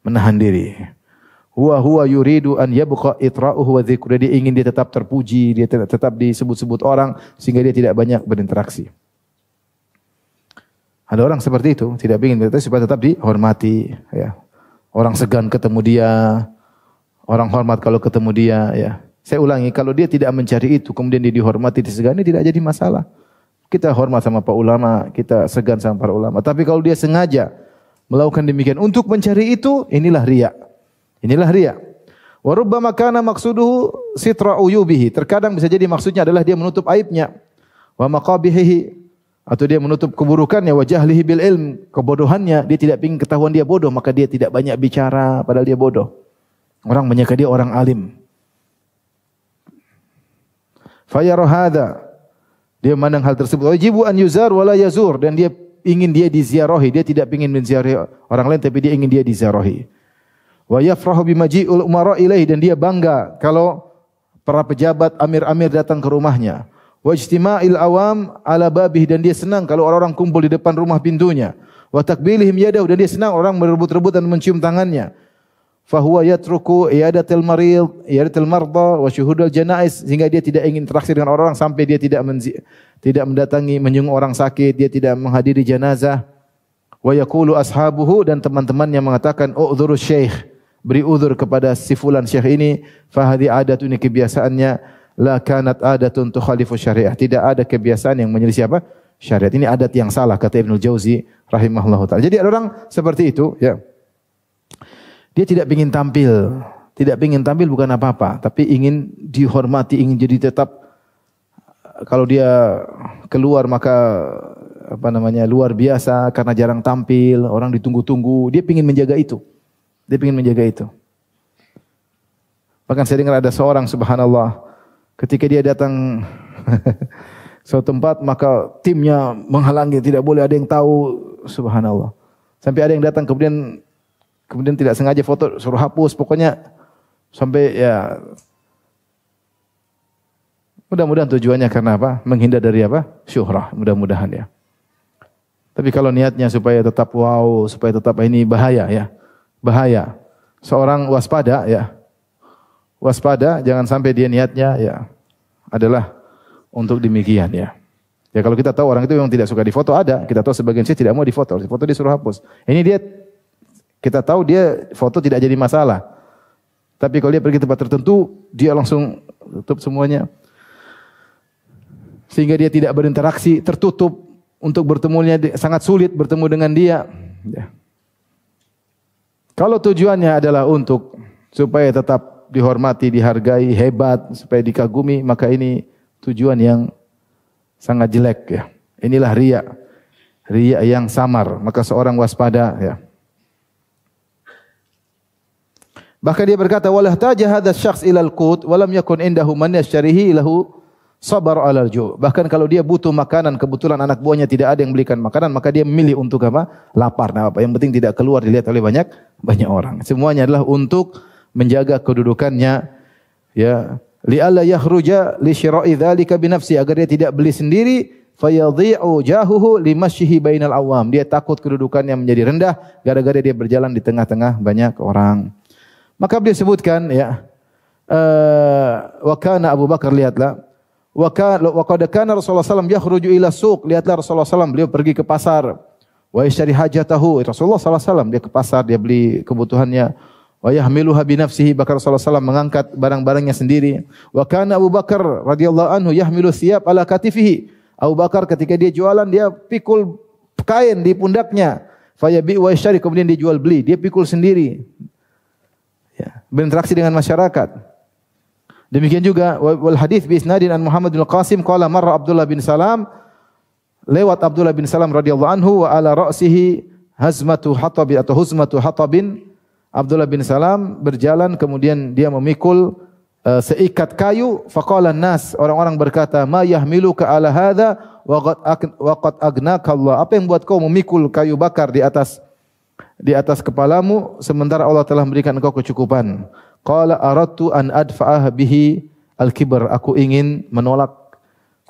menahan diri. Huwa yuridu an yabqa itra'uhu wa dzikru. Dia ingin dia tetap terpuji, dia tetap disebut-sebut orang sehingga dia tidak banyak berinteraksi. Ada orang seperti itu, tidak ingin berinteraksi supaya tetap dihormati, ya. Orang segan ketemu dia, orang hormat kalau ketemu dia, ya. Saya ulangi, kalau dia tidak mencari itu kemudian dia dihormati, disegani, tidak jadi masalah. Kita hormat sama Pak ulama, kita segan sama para ulama. Tapi kalau dia sengaja melakukan demikian untuk mencari itu, inilah riya. Inilah riya. Wa rubbama kana maqsuduhu sitra uyubihi. Terkadang bisa jadi maksudnya adalah dia menutup aibnya. Wa maqabihihi, atau dia menutup keburukannya. Wa jahlihi bil ilm, kebodohannya. Dia tidak ingin ketahuan dia bodoh, maka dia tidak banyak bicara padahal dia bodoh. Orang menyangka dia orang alim. Fayara hadza, dia memandang hal tersebut. Wajibu an yuzar wala yazur, dan dia ingin dia diziarahi, dia tidak ingin menziarahi orang lain tapi dia ingin dia diziarahi. Wa yafrahu bimaji'ul umara ilaihi, dan dia bangga kalau para pejabat amir-amir datang ke rumahnya. Wa ijtima'il awam ala babih, dan dia senang kalau orang-orang kumpul di depan rumah pintunya. Wa takbilihim yadahu, dan dia senang orang berebut-rebut dan mencium tangannya. Fahuwa yatruku iyadatil marid, iyadatil marda wa syuhudul janaiz, sehingga dia tidak ingin interaksi dengan orang sampai dia tidak mendatangi menyungguh orang sakit, dia tidak menghadiri janazah. Wa yaqulu ashabuhu, dan teman-temannya mengatakan u'dzuru syekh, beri uzur kepada si fulan syekh ini, fa hadhi adatun, kebiasaannya, la kanat adatun tukhalifu syariah, tidak ada kebiasaan yang menyelisih apa? Syariat. Ini adat yang salah, kata Ibnu Jauzi rahimahullahu taala. Jadi ada orang seperti itu, ya. Dia tidak ingin tampil. Tidak ingin tampil bukan apa-apa, tapi ingin dihormati, ingin jadi tetap, kalau dia keluar maka luar biasa karena jarang tampil, orang ditunggu-tunggu. Dia ingin menjaga itu. Dia ingin menjaga itu. Bahkan saya dengar ada seorang, subhanallah, ketika dia datang suatu tempat maka timnya menghalangi, tidak boleh ada yang tahu, subhanallah. Sampai ada yang datang kemudian tidak sengaja foto, suruh hapus, pokoknya sampai ya. Mudah-mudahan tujuannya karena apa? Menghindar dari apa? Syuhrah, mudah-mudahan ya. Tapi kalau niatnya supaya tetap wow, supaya tetap ini, bahaya ya. Bahaya. Seorang waspada ya. Waspada, jangan sampai dia niatnya ya adalah untuk demikian ya. Ya kalau kita tahu orang itu memang tidak suka difoto, ada. Kita tahu sebagian sih tidak mau difoto disuruh hapus. Ini dia, kita tahu dia foto tidak jadi masalah. Tapi kalau dia pergi tempat tertentu, dia langsung tutup semuanya. Sehingga dia tidak berinteraksi, tertutup, untuk bertemunya sangat sulit bertemu dengan dia. Ya. Kalau tujuannya adalah untuk supaya tetap dihormati, dihargai, hebat, supaya dikagumi, maka ini tujuan yang sangat jelek ya. Inilah riya. Riya yang samar, maka seorang waspada ya. Bahkan dia berkata, walah taja hadha syakhs ilal qut walam yakun indahu man yashtarihi lahu sabar alal ju'. Bahkan kalau dia butuh makanan, kebetulan anak buahnya tidak ada yang belikan makanan, maka dia memilih untuk apa? Lapar. Nah, apa yang penting tidak keluar dilihat oleh banyak orang. Semuanya adalah untuk menjaga kedudukannya ya. Li'alla yakhruja li syira'i dzalika bi nafsi, agar dia tidak beli sendiri, fayadhi'u jahuhu limasyihi bainal awam. Dia takut kedudukannya menjadi rendah gara-gara dia berjalan di tengah-tengah banyak orang. Maka beliau sebutkan ya, wa kana Abu Bakar, lihatlah, wa qad kana Rasulullah sallallahu yakhruju ila suq, lihatlah Rasulullah sallallahu beliau pergi ke pasar, wa yashtari hajatahu, Rasulullah sallallahu dia ke pasar, dia beli kebutuhannya, wa yahmiluha bi nafsihi, bahkan Rasulullah sallallahu mengangkat barang-barangnya sendiri. Wa kana Abu Bakar radhiyallahu anhu yahmilu thiyab ala katifihi, Abu Bakar ketika dia jualan dia pikul kain di pundaknya. Fayabi wa yashtari, kemudian dia jual beli, dia pikul sendiri. Ya, berinteraksi dengan masyarakat. Demikian juga wal hadits bi isnadin an Muhammad bin Qasim qala marra Abdullah bin Salam, lewat Abdullah bin Salam radhiyallahu anhu wa ala ra'sihi hazmatu hatab atau huzmatu hatabin. Abdullah bin Salam berjalan kemudian dia memikul seikat kayu. Faqala an-nas, orang-orang berkata, ma yahmiluka ala hadza wa qad agnaka Allah. Apa yang buat kau memikul kayu bakar di atas kepalamu sementara Allah telah memberikan engkau kecukupan? Qala aradtu an adfa'ah bihi al-kibr. Aku ingin menolak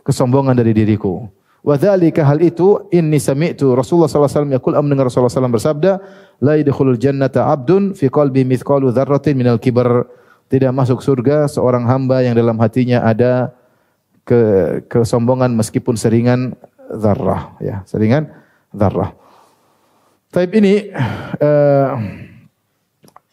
kesombongan dari diriku. Wa dzalika, hal itu, inni sami'tu Rasulullah sallallahu alaihi wasallam yaqul, mendengar Rasulullah sallallahu bersabda, la yadkhulul jannata 'abdun fi qalbi mithqalu dzarratin minal kibr. Tidak masuk surga seorang hamba yang dalam hatinya ada kesombongan meskipun seringan zarrah, ya, seringan zarrah. Taib ini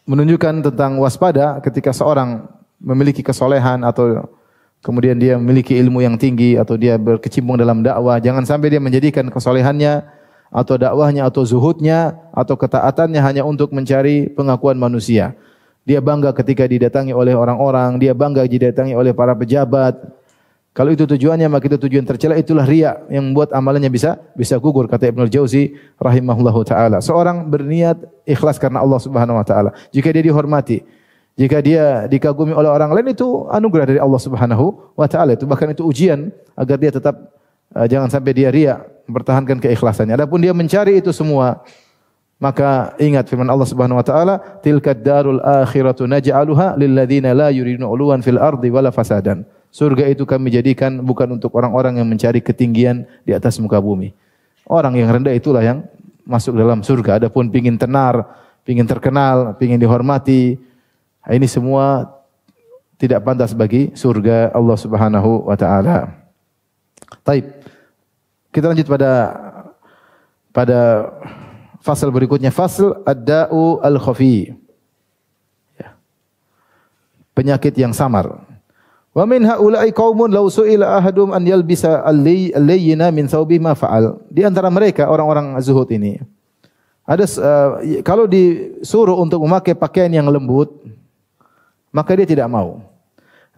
menunjukkan tentang waspada ketika seorang memiliki kesolehan atau kemudian dia memiliki ilmu yang tinggi atau dia berkecimpung dalam dakwah, jangan sampai dia menjadikan kesolehannya atau dakwahnya atau zuhudnya atau ketaatannya hanya untuk mencari pengakuan manusia. Dia bangga ketika didatangi oleh orang-orang, dia bangga didatangi oleh para pejabat. Kalau itu tujuannya, maka itu tujuan tercela, itulah riya yang membuat amalannya bisa gugur, kata Ibnu Jauzi rahimahullahu taala. Seorang berniat ikhlas karena Allah Subhanahu wa taala. Jika dia dihormati, jika dia dikagumi oleh orang lain, itu anugerah dari Allah Subhanahu wa taala. Itu bahkan itu ujian agar dia tetap jangan sampai dia riya, mempertahankan keikhlasannya. Adapun dia mencari itu semua, maka ingat firman Allah Subhanahu wa taala, tilkad darul akhiratu naj'aluha lil ladzina la yuriduna 'uluwan fil ardi wala fasadan. Surga itu kami jadikan bukan untuk orang-orang yang mencari ketinggian di atas muka bumi. Orang yang rendah itulah yang masuk dalam surga. Adapun pingin tenar, pingin terkenal, pingin dihormati, ini semua tidak pantas bagi surga Allah Subhanahu wa taala. Baik. Kita lanjut pada fasal berikutnya, fasal ad-da'u al-khafi. Ya. Penyakit yang samar. Wa min haula'i qaumun law su'ila ahadum an yalbisa al-layyina min thawbi ma fa'al. Di antara mereka orang-orang zuhud ini ada kalau disuruh untuk memakai pakaian yang lembut, maka dia tidak mau.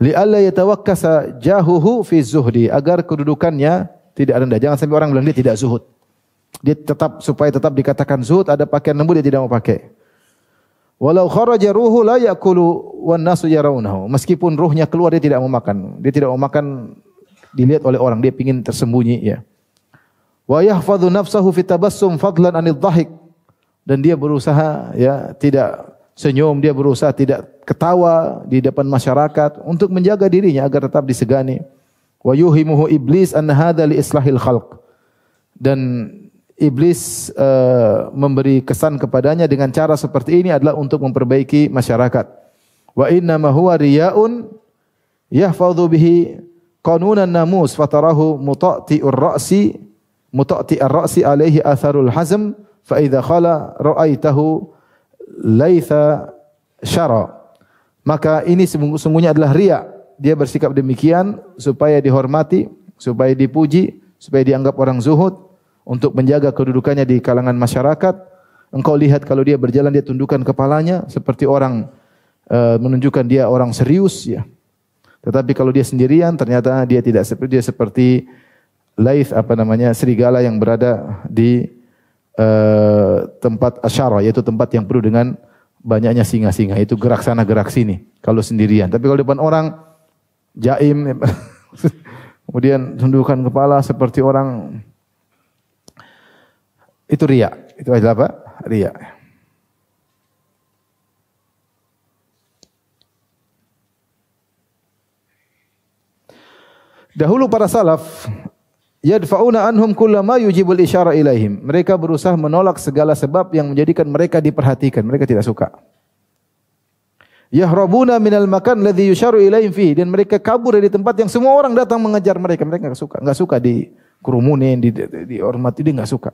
Li alla yatawakkasa jahuhu fi zuhdi, agar kedudukannya tidak rendah. Jangan sampai orang bilang dia tidak zuhud. Dia supaya tetap dikatakan zuhud, ada pakaian lembut dia tidak mau pakai. Walau kharaja ruhu la yakulu wan nasu yarawnahu. Meskipun ruhnya keluar dia tidak mau makan. Dia tidak mau makan dilihat oleh orang, dia ingin tersembunyi, ya. Wa yahfadhu nafsahu fi tabassum fadlan anil dhahik. Dan dia berusaha, ya, tidak senyum, dia berusaha tidak ketawa di depan masyarakat untuk menjaga dirinya agar tetap disegani. Wa yuhimuhu iblis an hadza li islahil khalq. Dan iblis memberi kesan kepadanya dengan cara seperti ini adalah untuk memperbaiki masyarakat. Wa inna ma huwa riya'un yahfadhu bihi qanunan namus fatarahu muta'ti'ur ra'si alaihi atharul hazm fa idza khala ra'aitahu laitha syara. Maka ini sungguhnya adalah riya. Dia bersikap demikian supaya dihormati, supaya dipuji, supaya dianggap orang zuhud, untuk menjaga kedudukannya di kalangan masyarakat. Engkau lihat kalau dia berjalan, dia tundukkan kepalanya seperti orang menunjukkan dia orang serius, ya. Tetapi kalau dia sendirian, ternyata dia tidak seperti, dia seperti laith, serigala yang berada di tempat asyara, yaitu tempat yang penuh dengan banyaknya singa-singa. Itu gerak sana gerak sini kalau sendirian. Tapi kalau depan orang jaim, kemudian tundukkan kepala seperti orang, itu riya. Itu adalah apa? Riya. Dahulu para salaf yadfa'una anhum kullama yujibul isyara ilaihim. Mereka berusaha menolak segala sebab yang menjadikan mereka diperhatikan. Mereka tidak suka. Yahrabuna minal makan alladhi yusharu ilaihim fihi, dan mereka kabur dari tempat yang semua orang datang mengejar mereka. Mereka enggak suka dikerumunin, dihormati, dia enggak suka.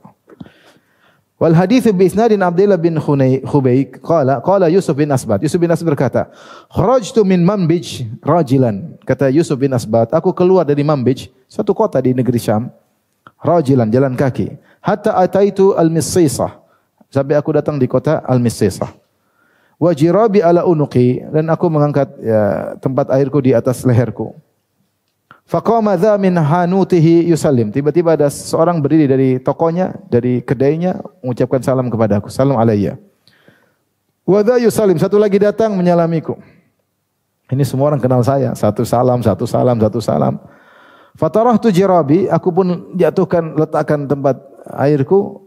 Wal hadits bi isnadin Abdullah bin Khubayk qala Yusuf bin Asbat. Yusuf bin Asbat berkata, "Kharajtu min Manbij rajilan." Kata Yusuf bin Asbat, aku keluar dari Manbij, suatu kota di negeri Syam. rajilan, jalan kaki. Hatta ataitu al-Missisah. Sampai aku datang di kota al-Missisah. Wa jirabi ala unuqi, dan aku mengangkat tempat airku di atas leherku. Faqama dha min hanutihi yusallim. Tiba-tiba ada seorang berdiri dari tokonya, dari kedainya, mengucapkan salam kepadaku. Salam alayya. Wa dha yusallim. Satu lagi datang menyalamiku. Ini semua orang kenal saya. Satu salam, satu salam, satu salam. Fatarahtu jirabi. Aku pun letakkan tempat airku.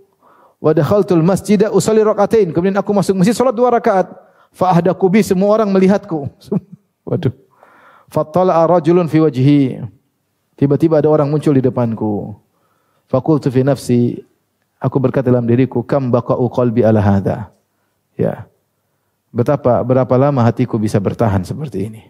Wa dakhaltul masjida usalli rakaatain. Kemudian aku masuk masjid salat 2 rakaat. Fa ahdaku bi, semua orang melihatku. Waduh. Fattala'a rajulun fi wajhi. Tiba-tiba ada orang muncul di depanku. Faqultu fi nafsi, aku berkata dalam diriku, kam baqa'u qalbi ala hadha. Ya. Berapa lama hatiku bisa bertahan seperti ini.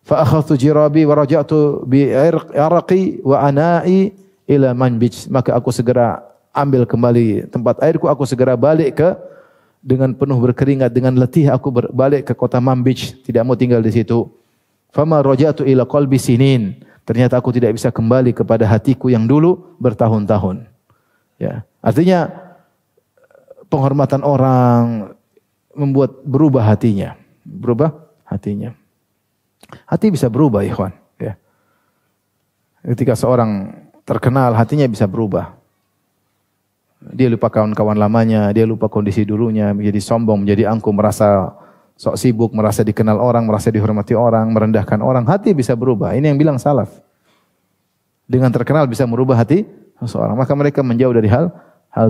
Fa akhadtu jirabi wa raja'tu bi araqi wa ana'i ila manbij. Maka aku segera ambil kembali tempat airku, aku segera balik dengan penuh berkeringat, dengan letih aku balik ke kota Manbij, tidak mau tinggal di situ. Fama raja'tu ila qalbi sinin. Ternyata aku tidak bisa kembali kepada hatiku yang dulu bertahun-tahun. Ya, artinya penghormatan orang membuat berubah hatinya. Hati bisa berubah, ikhwan, ya. Ketika seorang terkenal, hatinya bisa berubah. Dia lupa kawan-kawan lamanya, dia lupa kondisi dulunya, menjadi sombong, menjadi angkuh, merasa sok sibuk, merasa dikenal orang, merasa dihormati orang, merendahkan orang. Hati bisa berubah. Ini yang bilang salaf. Dengan terkenal bisa merubah hati seseorang. Maka mereka menjauh dari hal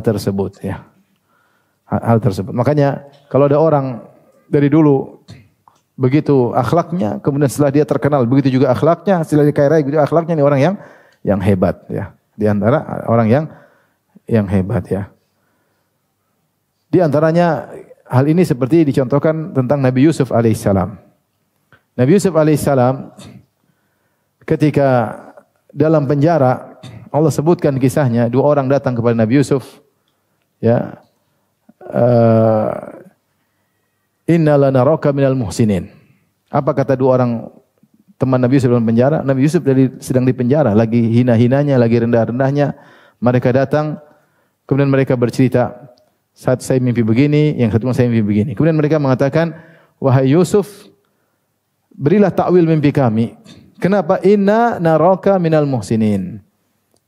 tersebut. Ya. Hal tersebut. Makanya kalau ada orang dari dulu begitu akhlaknya, kemudian setelah dia terkenal begitu juga akhlaknya, setelah dia kaya raya begitu akhlaknya, ini orang yang hebat. Ya. Di antara orang yang hebat, ya. Di antaranya hal ini seperti dicontohkan tentang Nabi Yusuf alaihissalam. Nabi Yusuf alaihissalam ketika dalam penjara, Allah sebutkan kisahnya, 2 orang datang kepada Nabi Yusuf, ya, inna lanaraka minal muhsinin. Apa kata 2 orang teman Nabi Yusuf dalam penjara? Nabi Yusuf sedang di penjara, lagi hina-hinanya, lagi rendah-rendahnya. Mereka datang, kemudian mereka bercerita, saat saya mimpi begini, yang satu saya mimpi begini. Kemudian mereka mengatakan, wahai Yusuf, berilah takwil mimpi kami. Kenapa? Inna naraka minal muhsinin.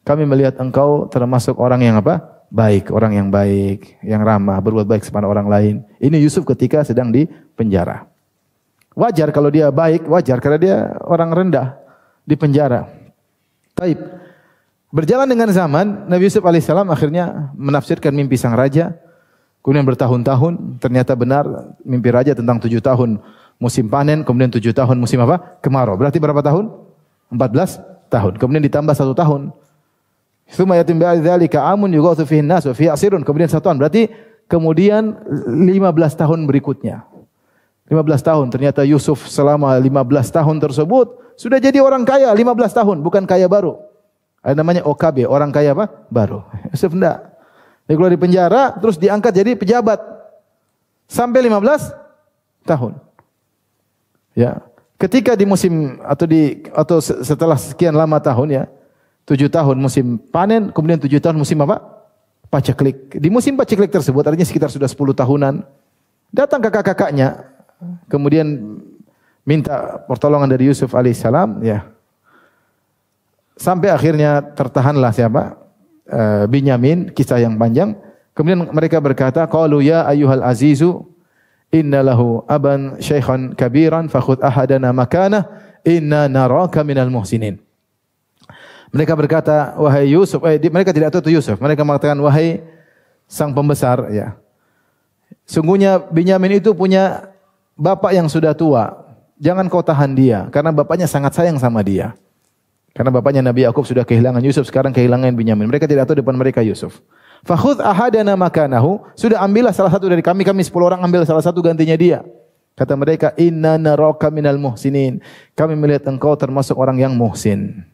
Kami melihat engkau termasuk orang yang apa? Baik, orang yang baik, yang ramah, berbuat baik kepada orang lain. Ini Yusuf ketika sedang di penjara. Wajar kalau dia baik, wajar karena dia orang rendah di penjara. Taib. Berjalan dengan zaman, Nabi Yusuf alaihissalam akhirnya menafsirkan mimpi sang raja. Kemudian bertahun-tahun, ternyata benar mimpi raja tentang 7 tahun musim panen, kemudian 7 tahun musim apa? Kemarau. Berarti berapa tahun? 14 tahun. Kemudian ditambah 1 tahun. Tsumma yatim bi'adzalika amun yughathu fihi an-nas wa fihi asirun. Kemudian 1 tahun. Berarti kemudian 15 tahun berikutnya. 15 tahun. Ternyata Yusuf selama 15 tahun tersebut sudah jadi orang kaya 15 tahun, bukan kaya baru. Ada namanya OKB, orang kaya apa? Baru. Yusuf enggak. Dia keluar di penjara, terus diangkat jadi pejabat. Sampai 15 tahun. Ya. Ketika di musim atau setelah sekian lama tahun, ya, 7 tahun musim panen, kemudian 7 tahun musim apa? Paceklik. Di musim paceklik tersebut, artinya sekitar sudah 10 tahunan, datang kakak-kakaknya, kemudian minta pertolongan dari Yusuf alaihissalam, ya. Sampai akhirnya tertahanlah siapa? Binyamin, kisah yang panjang. Kemudian mereka berkata, qalu ya ayyuhal azizu inna lahu aban syaikhan kabiran fakhudh ahadana makanah inna naraka minal muhsinin. Mereka berkata, wahai Yusuf, mereka tidak tahu itu Yusuf. Mereka mengatakan, wahai sang pembesar, ya. Sungguhnya Binyamin itu punya bapak yang sudah tua. Jangan kau tahan dia, karena bapaknya sangat sayang sama dia. Karena bapaknya Nabi Yakub sudah kehilangan Yusuf, sekarang kehilangan Binyamin. Mereka tidak tahu depan mereka Yusuf. Fakhudh ahadana makanahu, sudah ambillah salah satu dari kami 10 orang ambil salah satu gantinya dia. Kata mereka, inna naraka minal muhsinin. Kami melihat engkau termasuk orang yang muhsin.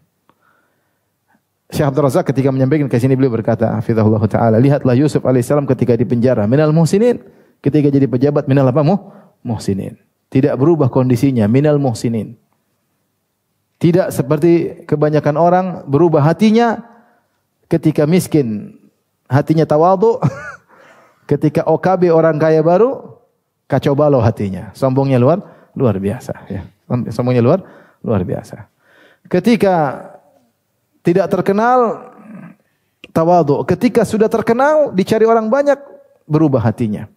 Syekh Abdul Razak ketika menyampaikan ke sini beliau berkata, hafizahullah taala, lihatlah Yusuf alaihissalam ketika di penjara minal muhsinin, ketika jadi pejabat minal apa? Muhsinin. Tidak berubah kondisinya, minal muhsinin. Tidak seperti kebanyakan orang berubah hatinya ketika miskin hatinya tawadhu, ketika OKB orang kaya baru kacau balau hatinya, sombongnya luar biasa ya. Sombongnya luar biasa. Ketika tidak terkenal tawadhu, ketika sudah terkenal dicari orang banyak berubah hatinya.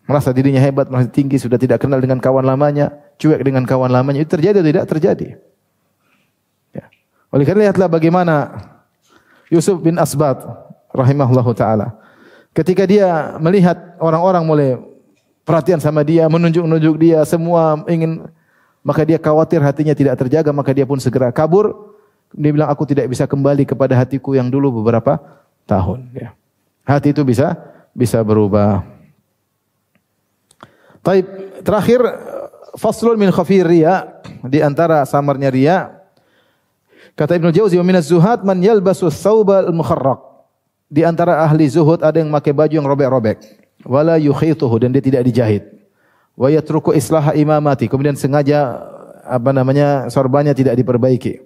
Merasa dirinya hebat, merasa tinggi, sudah tidak kenal dengan kawan lamanya, cuek dengan kawan lamanya. Itu terjadi atau tidak? Terjadi. Ya. Oleh karena lihatlah bagaimana Yusuf bin Asbat rahimahullahu taala. Ketika dia melihat orang-orang mulai perhatian sama dia, menunjuk-nunjuk dia, semua ingin, maka dia khawatir hatinya tidak terjaga, maka dia pun segera kabur. Dia bilang, aku tidak bisa kembali kepada hatiku yang dulu beberapa tahun. Ya. Hati itu bisa berubah. Taib, terakhir, faslun min khafir riya, di antara samarnya riya. Kata Ibnu Jauzi, wa minaz zuhad man yalbasu thawbal mukharraq. Di antara ahli zuhud ada yang memakai baju yang robek-robek. Wala yukhituhu, dan dia tidak dijahit. Wa yatruku islaha imamati, kemudian sengaja sorbannya tidak diperbaiki.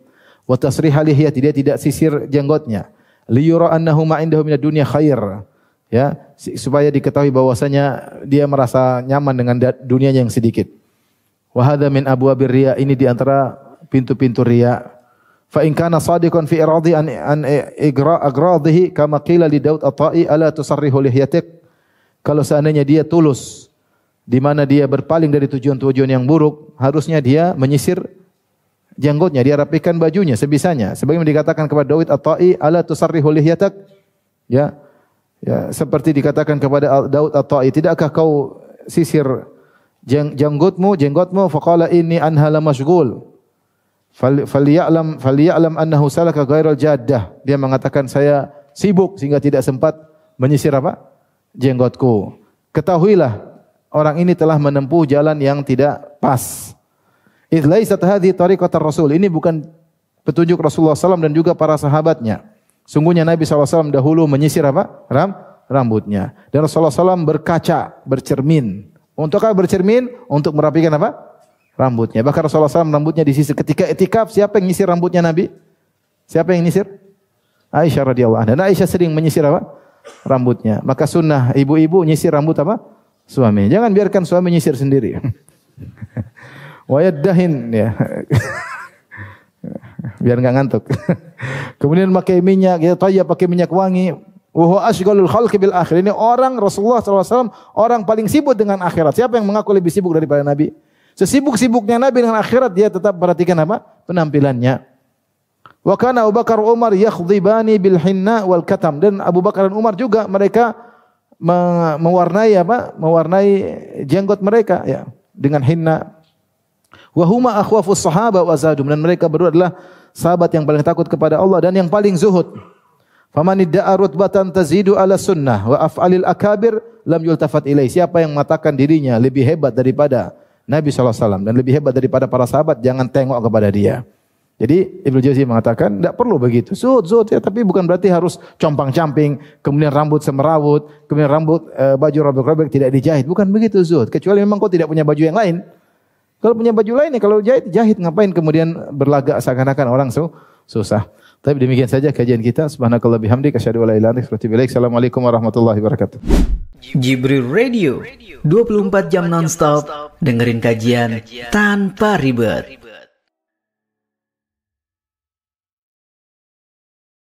Wa tasriha lihiyati, dia tidak sisir jenggotnya. Liyura annahu ma indahu minad dunya khair. Ya, supaya diketahui bahwasanya dia merasa nyaman dengan dunianya yang sedikit. Wa hadza min abwabir riya, ini di antara pintu-pintu riya. Fa in kana shadiqan fi iradi an agradihi kama qila li Daud at-Ta'i ala tusarrihu lihyatik. Kalau seandainya dia tulus di mana dia berpaling dari tujuan-tujuan yang buruk, harusnya dia menyisir jenggotnya, dia rapikan bajunya sebisanya. Sebagaimana dikatakan kepada Daud at-Ta'i ala tusarrihu lihyatik. Ya, seperti dikatakan kepada Daud at-Ta'i, tidakkah kau sisir jenggotmu? Faqala inni anha la masyghul. Faliya'lam annahu salaka ghairal jaddah. Dia mengatakan, saya sibuk sehingga tidak sempat menyisir jenggotku. Ketahuilah, orang ini telah menempuh jalan yang tidak pas. Idz laysat hadhihi tariqatar Rasul. Ini bukan petunjuk Rasulullah SAW dan juga para sahabatnya. Sungguhnya Nabi SAW dahulu menyisir rambutnya. Dan Rasulullah SAW berkaca, bercermin. Untuk apa bercermin? Untuk merapikan rambutnya. Bahkan Rasulullah SAW rambutnya disisir. Ketika itikaf, siapa yang menyisir rambutnya Nabi? Siapa yang menyisir? Aisyah radhiyallahu anha. Dan Aisyah sering menyisir rambutnya. Maka sunnah ibu-ibu menyisir rambut suami. Jangan biarkan suami menyisir sendiri. Wa yaddahin, ya. Biar enggak ngantuk. Kemudian pakai minyak, ya, tayyib, pakai minyak wangi. Wa huwa asyghalul khalqi bil akhir. Ini orang Rasulullah SAW, orang paling sibuk dengan akhirat. Siapa yang mengaku lebih sibuk daripada Nabi? Sesibuk-sibuknya Nabi dengan akhirat, dia tetap perhatikan penampilannya. Wa kana Abu Bakar Umar yakhdhibani bil hinna wal katam. Dan Abu Bakar dan Umar juga mereka mewarnai jenggot mereka, ya, dengan hinna. Wa huma akhwafus sahaba wa zadum. Dan mereka berdua adalah sahabat yang paling takut kepada Allah dan yang paling zuhud. Faman idda'a rutbatan tazidu ala sunnah wa af'alil akabir lam yultafat ilai. Siapa yang mengatakan dirinya lebih hebat daripada Nabi SAW dan lebih hebat daripada para sahabat, jangan tengok kepada dia. Jadi Ibnu Jauzi mengatakan tidak perlu begitu. Zuhud ya, tapi bukan berarti harus compang-camping, kemudian rambut semerawut, kemudian baju robek-robek tidak dijahit. Bukan begitu zuhud. Kecuali memang kau tidak punya baju yang lain. Kalau punya baju lain, kalau jahit ngapain kemudian berlagak seakan-akan orang susah. Tapi demikian saja kajian kita. Subhanakallah bihamdik asyhadu an la ilaha illa anta astaghfiruka wa atubu ilaik. Assalamualaikum warahmatullahi wabarakatuh. Jibril Radio 24 jam nonstop dengerin kajian tanpa ribet.